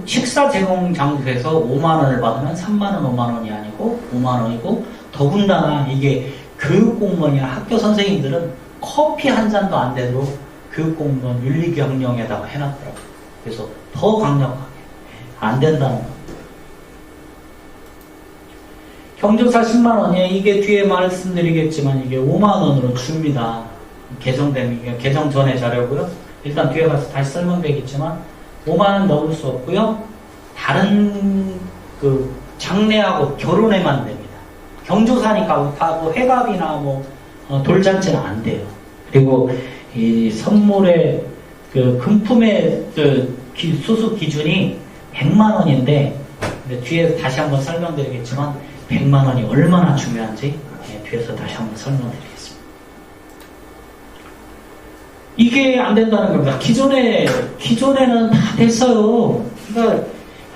A: 식사 제공 장소에서 5만 원을 받으면 3만 원, 5만 원이 아니고 5만 원이고 더군다나 이게 교육공무원이나 학교 선생님들은 커피 한 잔도 안 되도록 교육공무원 윤리경영에다가 해놨더라고요. 그래서 더 강력하게 안 된다는 겁니다. 경조사 10만 원이에요. 이게 뒤에 말씀드리겠지만 이게 5만 원으로 줍니다. 개정 전의 자료고요. 일단 뒤에 가서 다시 설명되겠지만 5만 원 넘을 수 없고요. 다른 장례하고 결혼에만 됩니다. 경조사니까 다 회갑이나 돌잔치는 안 돼요. 그리고 이 선물의 금품의 수수 기준이 100만 원인데 뒤에 다시 한번 설명드리겠지만 100만 원이 얼마나 중요한지 뒤에서 다시 한번 설명드리겠습니다. 이게 안 된다는 겁니다. 기존에는 다 됐어요. 그러니까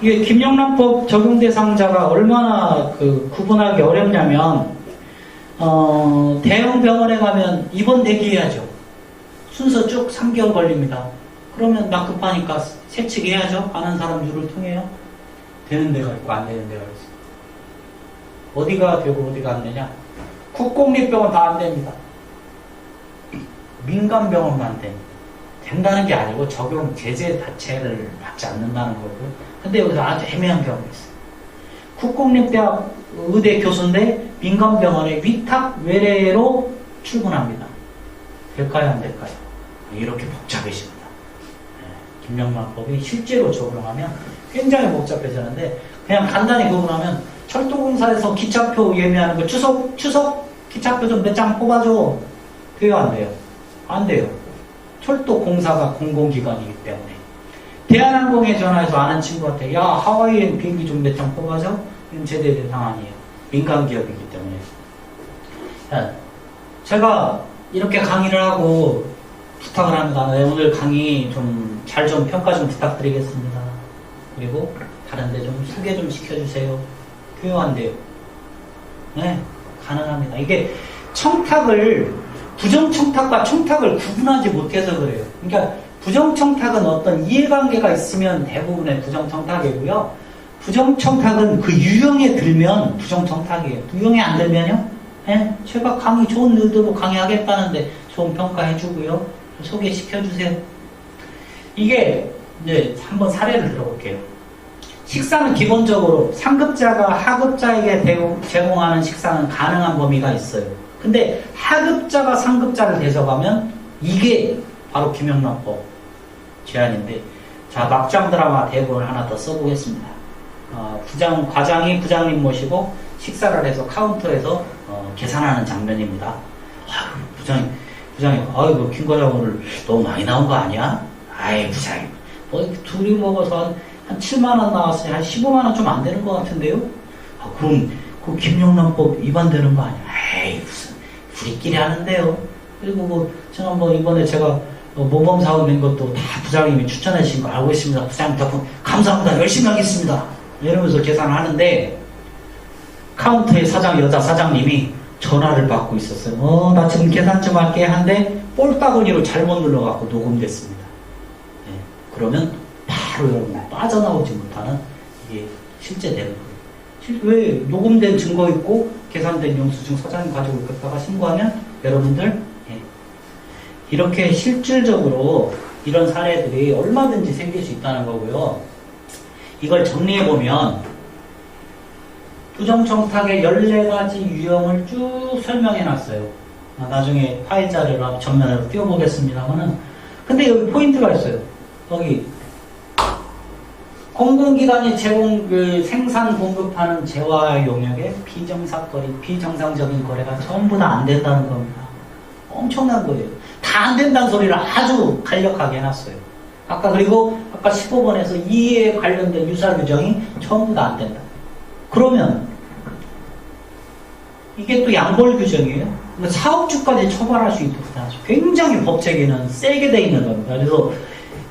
A: 이게 김영란법 적용 대상자가 얼마나 구분하기 어렵냐면 대형 병원에 가면 입원 대기해야죠. 순서 쭉 3개월 걸립니다. 그러면 나 급하니까 세측해야죠. 아는 사람 유를 통해요. 되는 데가 있고 안 되는 데가 있어요. 어디가 되고 어디가 안 되냐? 국공립병원 다 안 됩니다. 민간병원만 됩니다. 된다는 게 아니고 적용 제재 자체를 받지 않는다는 거고요. 근데 여기서 아주 애매한 경우가 있어요. 국공립대학 의대 교수인데 민간병원에 위탁 외래로 출근합니다. 될까요? 안 될까요? 이렇게 복잡해집니다. 김영란법이 실제로 적용하면 굉장히 복잡해지는데 그냥 간단히 구분하면 철도공사에서 기차표 예매하는 거 추석 기차표 좀 몇 장 뽑아줘. 돼요? 안 돼요? 안 돼요. 철도공사가 공공기관이기 때문에. 대한항공에 전화해서 아는 친구한테 야 하와이엔 비행기 좀 몇 장 뽑아줘? 이건 제대 대상 아니에요. 민간기업이기 때문에. 자, 제가 이렇게 강의를 하고 부탁을 합니다. 네, 오늘 강의 좀 잘 좀 평가 좀 부탁드리겠습니다. 그리고 다른데 좀 소개 좀 시켜주세요. 교육한대요. 네, 가능합니다. 이게 부정청탁과 청탁을 구분하지 못해서 그래요. 그러니까 부정청탁은 어떤 이해관계가 있으면 대부분의 부정청탁이고요. 부정청탁은 그 유형에 들면 부정청탁이에요. 유형에 안 들면요? 네, 제가 강의 좋은 의도로 강의하겠다는데 좋은 평가해주고요. 소개시켜주세요. 이게 이제 한번 사례를 들어볼게요. 식사는 기본적으로 상급자가 하급자에게 제공하는 식사는 가능한 범위가 있어요. 근데 하급자가 상급자를 대접하면 이게 바로 김영란법 제한인데, 자, 막장 드라마 대본을 하나 더 써보겠습니다. 과장이 부장님 모시고 식사를 해서 카운터에서 계산하는 장면입니다. 부장님, 아이고 김 과장 오늘 너무 많이 나온 거 아니야? 아이 부장님, 둘이 먹어서 한 7만 원 나왔으니 한 15만 원 좀 안 되는 것 같은데요? 그럼 그 김영란법 위반되는 거 아니야? 에이 무슨 우리끼리 하는데요. 그리고 지난번 이번에 제가 모범 사업 낸 것도 다 부장님이 추천해 주신 거 알고 있습니다. 부장님 덕분 감사합니다. 열심히 하겠습니다. 이러면서 계산을 하는데 카운터의 여자 사장님이 전화를 받고 있었어요. 나 지금 계산 좀 할게 한데 볼따구니로 잘못 눌러갖고 녹음됐습니다. 네. 그러면 바로 여러분 빠져나오지 못하는 이게 실제 되는 거예요. 왜 녹음된 증거 있고 계산된 영수증 사장님 가지고 있다가 신고하면 여러분들 이렇게 실질적으로 이런 사례들이 얼마든지 생길 수 있다는 거고요. 이걸 정리해보면 부정청탁의 14가지 유형을 쭉 설명해놨어요. 나중에 파일 자료로 전면으로 띄워보겠습니다만은, 근데 여기 포인트가 있어요. 여기 공공기관이 생산 공급하는 재화 용역의 비정상적인 거래가 전부 다 안 된다는 겁니다. 엄청난 거예요. 다 안 된다는 소리를 아주 간략하게 해놨어요. 그리고 아까 15번에서 이에 관련된 유사 규정이 전부 다 안 된다. 그러면 이게 또 양벌 규정이에요. 사업주까지 처벌할 수 있도록 하죠. 굉장히 법체계는 세게 돼 있는 겁니다. 그래서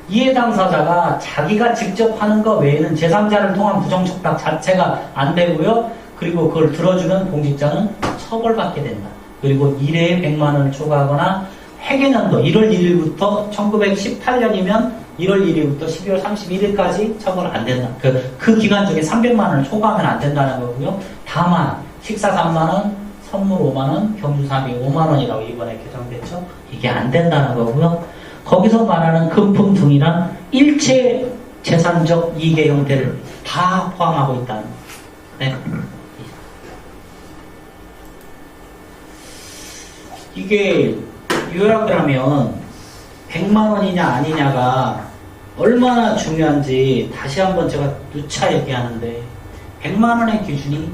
A: 이해 당사자가 자기가 직접 하는 것 외에는 제3자를 통한 부정청탁 자체가 안 되고요. 그리고 그걸 들어주면 공직자는 처벌받게 된다. 그리고 1회에 100만 원을 초과하거나 회계년도 1월 1일부터 1918년이면 1월 1일부터 12월 31일까지 처벌 안 된다. 그 기간 중에 300만 원을 초과하면 안 된다는 거고요. 다만 식사 3만 원, 선물 5만 원, 경주사비 5만 원이라고 이번에 개정됐죠. 이게 안 된다는 거고요. 거기서 말하는 금품 등이란 일체 재산적 이익의 형태를 다 포함하고 있다는 거예요. 네. 이게 요약을 하면 100만 원이냐 아니냐가 얼마나 중요한지 다시 한번 제가 누차 얘기하는데, 100만 원의 기준이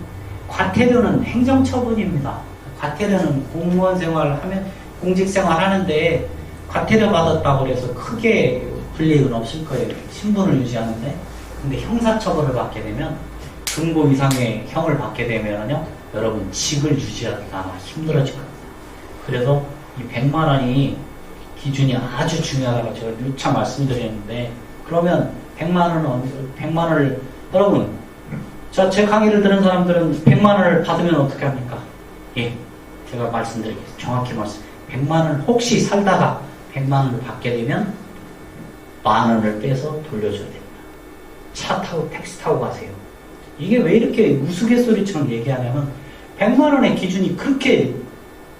A: 과태료는 행정처분입니다. 과태료는 공무원 생활하면 공직 생활하는데 과태료 받았다고 해서 크게 불이익은 없을 거예요. 신분을 유지하는데. 근데 형사처벌을 받게 되면 금고 이상의 형을 받게 되면요, 여러분 직을 유지하기가 아마 힘들어질 겁니다. 그래서 이 100만 원이 기준이 아주 중요하다고 제가 누차 말씀드렸는데, 그러면 100만 원을 여러분, 제 강의를 들은 사람들은 100만 원을 받으면 어떻게 합니까? 예, 제가 말씀드리겠습니다. 정확히 100만 원 혹시 살다가 100만 원을 받게 되면 만 원을 빼서 돌려줘야 됩니다. 차 타고 택시 타고 가세요. 이게 왜 이렇게 우스갯소리처럼 얘기하냐면 100만 원의 기준이 그렇게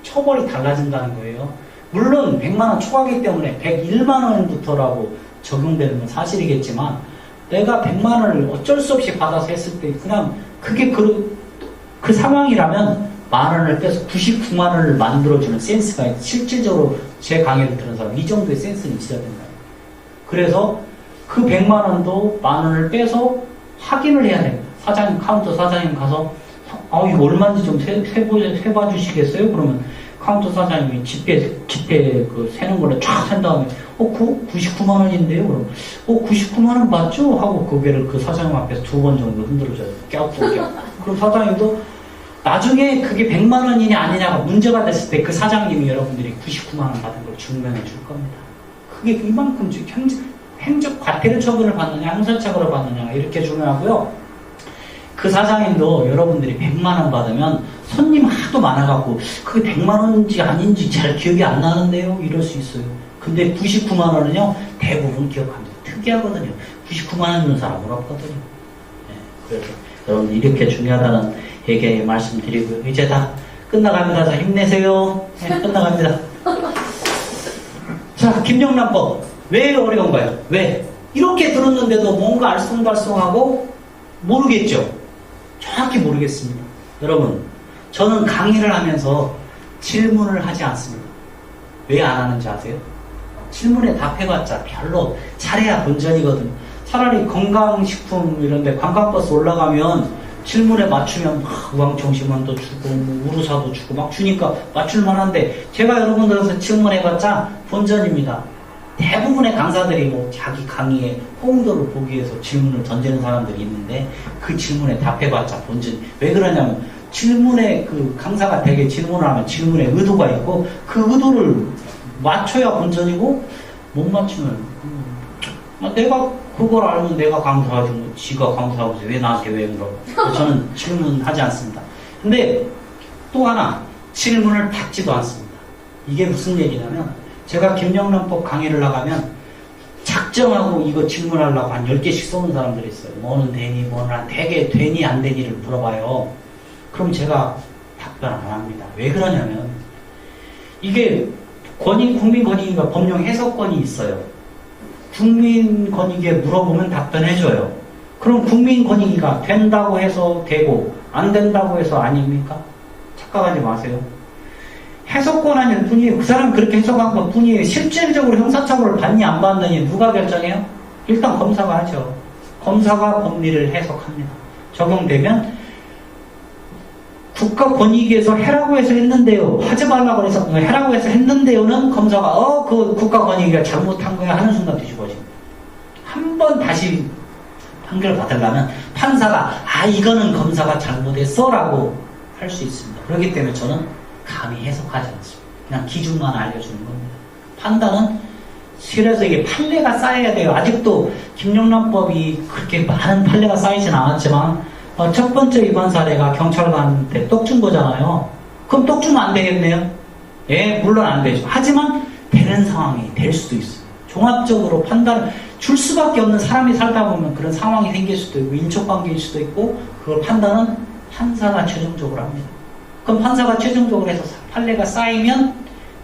A: 처벌이 달라진다는 거예요. 물론 100만 원 초과하기 때문에 101만 원부터라고 적용되는 건 사실이겠지만, 내가 100만 원을 어쩔 수 없이 받아서 했을 때 그냥 그게 그 상황이라면 만 원을 빼서 99만 원을 만들어주는 센스가 실질적으로 제 강의를 들은 사람 이 정도의 센스는 있어야 된다. 그래서 그 100만 원도 만 원을 빼서 확인을 해야 됩니다. 사장님, 카운터 사장님 가서 이거 얼마인지 좀 세봐 주시겠어요? 그러면 카운터 사장님이 지폐 그 세는 거를 쫙 센 다음에 99만 원인데요? 그럼 99만 원 맞죠? 하고 고개를 그 사장님 앞에서 2번 정도 흔들어줘요. 껴. 그럼 사장님도 나중에 그게 100만 원이냐 아니냐가 문제가 됐을 때 그 사장님이 여러분들이 99만 원 받은 걸 증명해 줄 겁니다. 그게 이만큼 행적 과태료 처분을 받느냐 형사처벌을 받느냐 이렇게 중요하고요. 그 사장님도 여러분들이 100만 원 받으면 손님 하도 많아갖고 그게 100만 원인지 아닌지 잘 기억이 안 나는데요? 이럴 수 있어요. 근데 99만 원은요 대부분 기억합니다. 특이하거든요. 99만 원 주는 사람은 없거든요. 네, 그래서 여러분 이렇게 중요하다는 얘기 말씀드리고요. 이제 다 끝나갑니다. 자, 힘내세요. 네, 끝나갑니다. 자, 김영란법 왜 어려운가요? 왜? 이렇게 들었는데도 뭔가 알쏭달쏭하고 모르겠죠? 정확히 모르겠습니다. 여러분, 저는 강의를 하면서 질문을 하지 않습니다. 왜 안 하는지 아세요? 질문에 답해봤자 별로 잘해야 본전이거든요. 차라리 건강식품 이런데 관광버스 올라가면 질문에 맞추면 막 우황청심원도 주고 우루사도 주고 막 주니까 맞출만한데, 제가 여러분들한테 질문해봤자 본전입니다. 대부분의 강사들이 뭐 자기 강의에 호응도를 보기 위해서 질문을 던지는 사람들이 있는데 그 질문에 답해봤자 본전. 왜 그러냐면 질문에 그 강사가 되게 질문을 하면 질문에 의도가 있고 그 의도를 맞춰야 본전이고, 못 맞추면 내가 그걸 알면 내가 강사하지 뭐 지가 강사하고 왜 나한테 왜 물어. 저는 질문하지 않습니다. 근데 또 하나, 질문을 받지도 않습니다. 이게 무슨 얘기냐면, 제가 김영란법 강의를 나가면 작정하고 이거 질문하려고 한 10개씩 쏘는 사람들이 있어요. 뭐는 되니, 뭐는 안 되게 되니, 안 되니를 물어봐요. 그럼 제가 답변 안 합니다. 왜 그러냐면, 이게 국민권익위가 법령 해석권이 있어요. 국민권익위에 물어보면 답변해줘요. 그럼 국민권익위가 된다고 해서 되고, 안 된다고 해서 아닙니까? 착각하지 마세요. 해석권 아닐 뿐이에요. 그 사람 그렇게 해석한 것 뿐이에요. 실질적으로 형사처벌을 받니 안 받느니 누가 결정해요? 일단 검사가 하죠. 검사가 법리를 해석합니다. 적용되면 국가권익위에서 해라고 해서 했는데요. 하지 말라고 해서 해라고 해서 했는데요는 검사가 그 국가권익위가 잘못한 거야 하는 순간 뒤집어집니다. 한 번 다시 판결을 받으려면 판사가 이거는 검사가 잘못했어 라고 할 수 있습니다. 그렇기 때문에 저는 감히 해석하지 않습니다. 그냥 기준만 알려주는 겁니다. 판단은 실에서 이게 판례가 쌓여야 돼요. 아직도 김영란법이 그렇게 많은 판례가 쌓이진 않았지만 첫 번째 위반 사례가 경찰관한테 떡 준 거잖아요. 그럼 떡 주면 안 되겠네요? 예, 물론 안 되죠. 하지만 되는 상황이 될 수도 있어요. 종합적으로 판단을 줄 수밖에 없는 사람이 살다 보면 그런 상황이 생길 수도 있고 인척관계일 수도 있고 그걸 판단은 판사가 최종적으로 합니다. 그럼 판사가 최종적으로 해서 판례가 쌓이면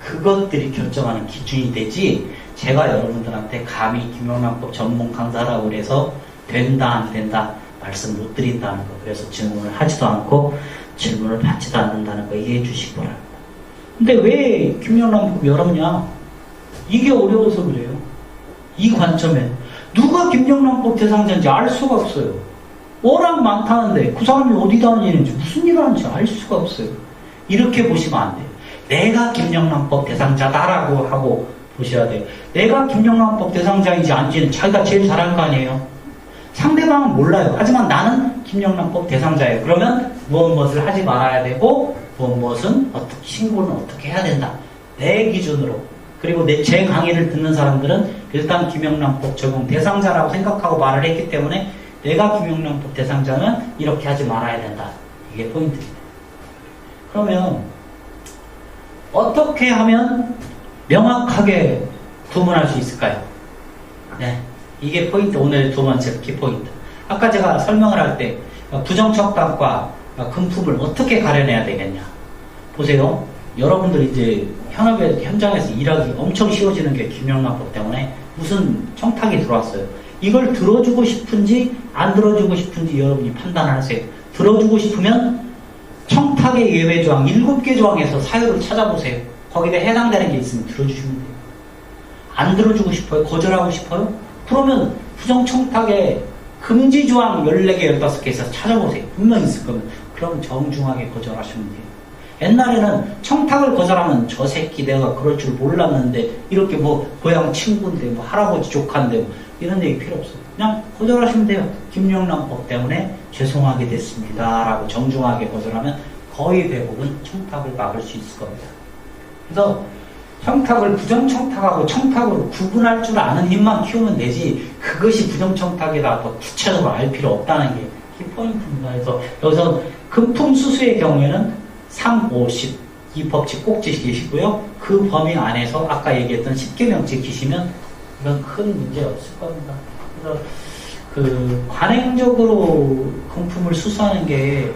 A: 그것들이 결정하는 기준이 되지 제가 여러분들한테 감히 김영란법 전문 강사라고 그래서 된다 안 된다 말씀 못 드린다는 거 그래서 질문을 하지도 않고 질문을 받지도 않는다는 거 이해해 주시기 바랍니다. 근데 왜 김영란법이 어렵냐? 이게 어려워서 그래요. 이 관점에 누가 김영란법 대상자인지 알 수가 없어요. 워낙 많다는데 그 사람이 어디 다니는지 무슨 일을 하는지 알 수가 없어요. 이렇게 보시면 안 돼요. 내가 김영란법 대상자다라고 하고 보셔야 돼요. 내가 김영란법 대상자인지 아닌지는 자기가 제일 잘할 거 아니에요. 상대방은 몰라요. 하지만 나는 김영란법 대상자예요. 그러면 무엇을 하지 말아야 되고 무엇은 어떻게 신고는 어떻게 해야 된다. 내 기준으로. 그리고 제 강의를 듣는 사람들은 일단 김영란법 적용 대상자라고 생각하고 말을 했기 때문에 내가 김영란법 대상자는 이렇게 하지 말아야 된다. 이게 포인트입니다. 그러면 어떻게 하면 명확하게 구분할 수 있을까요? 네, 이게 포인트, 오늘 두 번째 키포인트. 아까 제가 설명을 할 때 부정척당과 금품을 어떻게 가려내야 되겠냐. 보세요. 여러분들 이제 현업의 현장에서 일하기 엄청 쉬워지는 게 김영란법 때문에 무슨 청탁이 들어왔어요. 이걸 들어주고 싶은지 안 들어주고 싶은지 여러분이 판단하세요. 들어주고 싶으면 청탁의 예외조항 7개 조항에서 사유를 찾아보세요. 거기에 해당되는 게 있으면 들어주시면 돼요. 안 들어주고 싶어요? 거절하고 싶어요? 그러면 부정청탁의 금지조항 14개, 15개에서 찾아보세요. 분명히 있을 거면. 그럼 정중하게 거절하시면 돼요. 옛날에는 청탁을 거절하면 저 새끼 내가 그럴 줄 몰랐는데 이렇게 고향 친구인데 할아버지 조카인데 이런 얘기 필요 없어요. 그냥 거절하시면 돼요. 김영란법 때문에 죄송하게 됐습니다 라고 정중하게 거절하면 거의 대부분 청탁을 막을 수 있을 겁니다. 그래서 청탁을 부정청탁하고 청탁으로 구분할 줄 아는 힘만 키우면 되지 그것이 부정청탁이라 더 구체적으로 알 필요 없다는 게 키포인트입니다. 그래서 여기서 금품수수의 경우에는 3, 5, 10 이 법칙 꼭 지키시고요. 그 범위 안에서 아까 얘기했던 10개명 지키시면 이건 큰 문제 없을 겁니다. 그래서 관행적으로 금품을 수수하는 게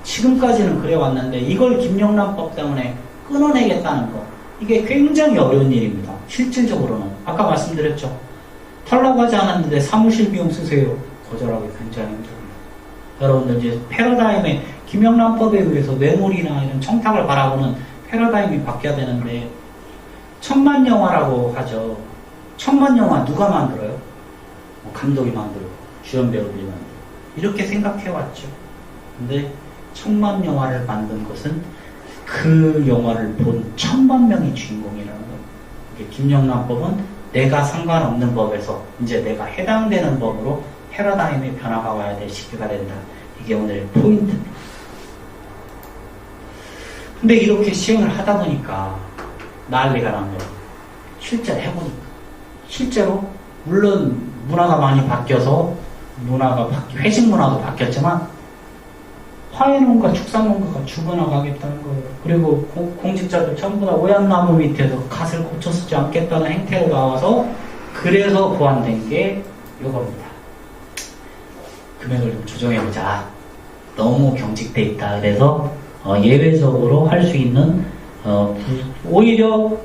A: 지금까지는 그래 왔는데 이걸 김영란법 때문에 끊어내겠다는 거 이게 굉장히 어려운 일입니다. 실질적으로는 아까 말씀드렸죠. 털라고 하지 않았는데 사무실 비용 쓰세요. 거절하기 굉장히 힘듭니다. 여러분들 이제 패러다임에 김영란법에 의해서 뇌물이나 이런 청탁을 바라보는 패러다임이 바뀌어야 되는데 천만영화라고 하죠. 천만영화 누가 만들어요? 감독이 만들고 주연배우들이 만들고 이렇게 생각해왔죠. 근데 천만영화를 만든 것은 그 영화를 본 1000만 명이 주인공이라는 거예요. 김영란법은 내가 상관없는 법에서 이제 내가 해당되는 법으로 패러다임의 변화가 와야 될 시기가 된다. 이게 오늘의 포인트입니다. 근데 이렇게 시행을 하다 보니까 난리가 난 거예요. 실제로 해보니까. 실제로 물론 문화가 많이 바뀌어서 회식 문화도 바뀌었지만 화훼농가, 축산농가가 죽어나가겠다는 거예요. 그리고 공직자들 전부 다 오얏나무 밑에서 갓을 고쳐 쓰지 않겠다는 행태로 나와서 그래서 보완된 게 요겁니다. 금액을 좀 조정해보자. 너무 경직돼 있다. 그래서 예외적으로 할 수 있는 오히려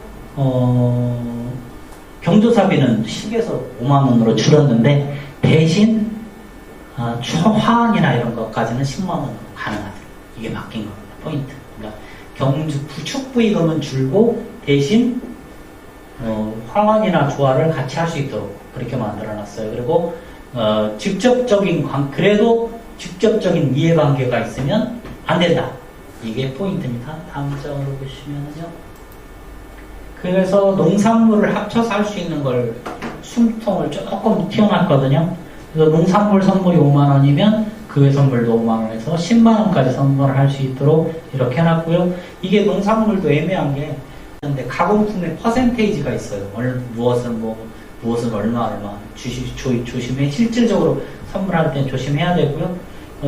A: 경조사비는 10에서 5만 원으로 줄었는데 대신 화환이나 이런 것까지는 10만 원으로 가능하다. 이게 바뀐 겁니다. 포인트. 그러니까 축부이금은 줄고 대신 화환이나 조화를 같이 할 수 있도록 그렇게 만들어놨어요. 그리고 그래도 직접적인 이해관계가 있으면 안 된다. 이게 포인트입니다. 다음 장으로 보시면요. 그래서 농산물을 합쳐서 할 수 있는 걸 숨통을 조금 튀어놨거든요. 그래서 농산물 선물이 5만 원이면 그 외 선물도 5만 원에서 10만 원까지 선물을 할 수 있도록 이렇게 해놨고요. 이게 농산물도 애매한 게 근데 가공품의 퍼센테이지가 있어요. 무엇은 얼마 조심해. 실질적으로 선물할 때 조심해야 되고요.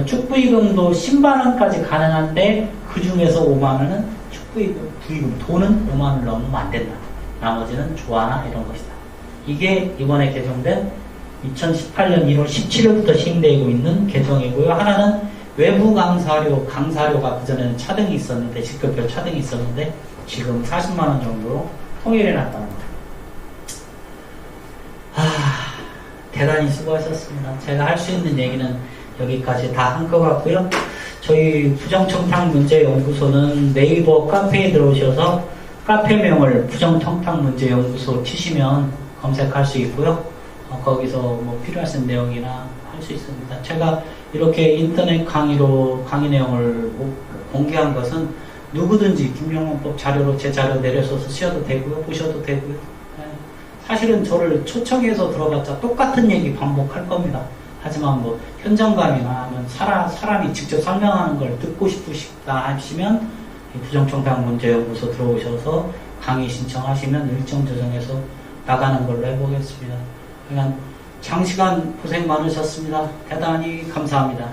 A: 축부이금도 10만 원까지 가능한데 그 중에서 5만 원은 부이금 돈은 5만 원을 넘으면 안 된다. 나머지는 조화나 이런 것이다. 이게 이번에 개정된 2018년 1월 17일부터 시행되고 있는 개정이고요. 하나는 외부 강사료가 그전에는 차등이 있었는데 직급별 차등이 있었는데 지금 40만 원 정도로 통일해놨다는 겁니다. 대단히 수고하셨습니다. 제가 할 수 있는 얘기는 여기까지 다 한 것 같고요. 저희 부정청탁문제연구소는 네이버 카페에 들어오셔서 카페명을 부정청탁문제연구소 치시면 검색할 수 있고요. 거기서 뭐 필요하신 내용이나 할 수 있습니다. 제가 이렇게 인터넷 강의 내용을 공개한 것은 누구든지 김영란법 자료로 제 자료 내려서 쓰셔도 되고요. 보셔도 되고요. 사실은 저를 초청해서 들어봤자 똑같은 얘기 반복할 겁니다. 하지만 뭐 현장감이나 하면 사람이 직접 설명하는 걸 듣고 싶으시다 하시면 부정청탁문제연구소 들어오셔서 강의 신청하시면 일정 조정해서 나가는 걸로 해보겠습니다. 그냥 장시간 고생 많으셨습니다. 대단히 감사합니다.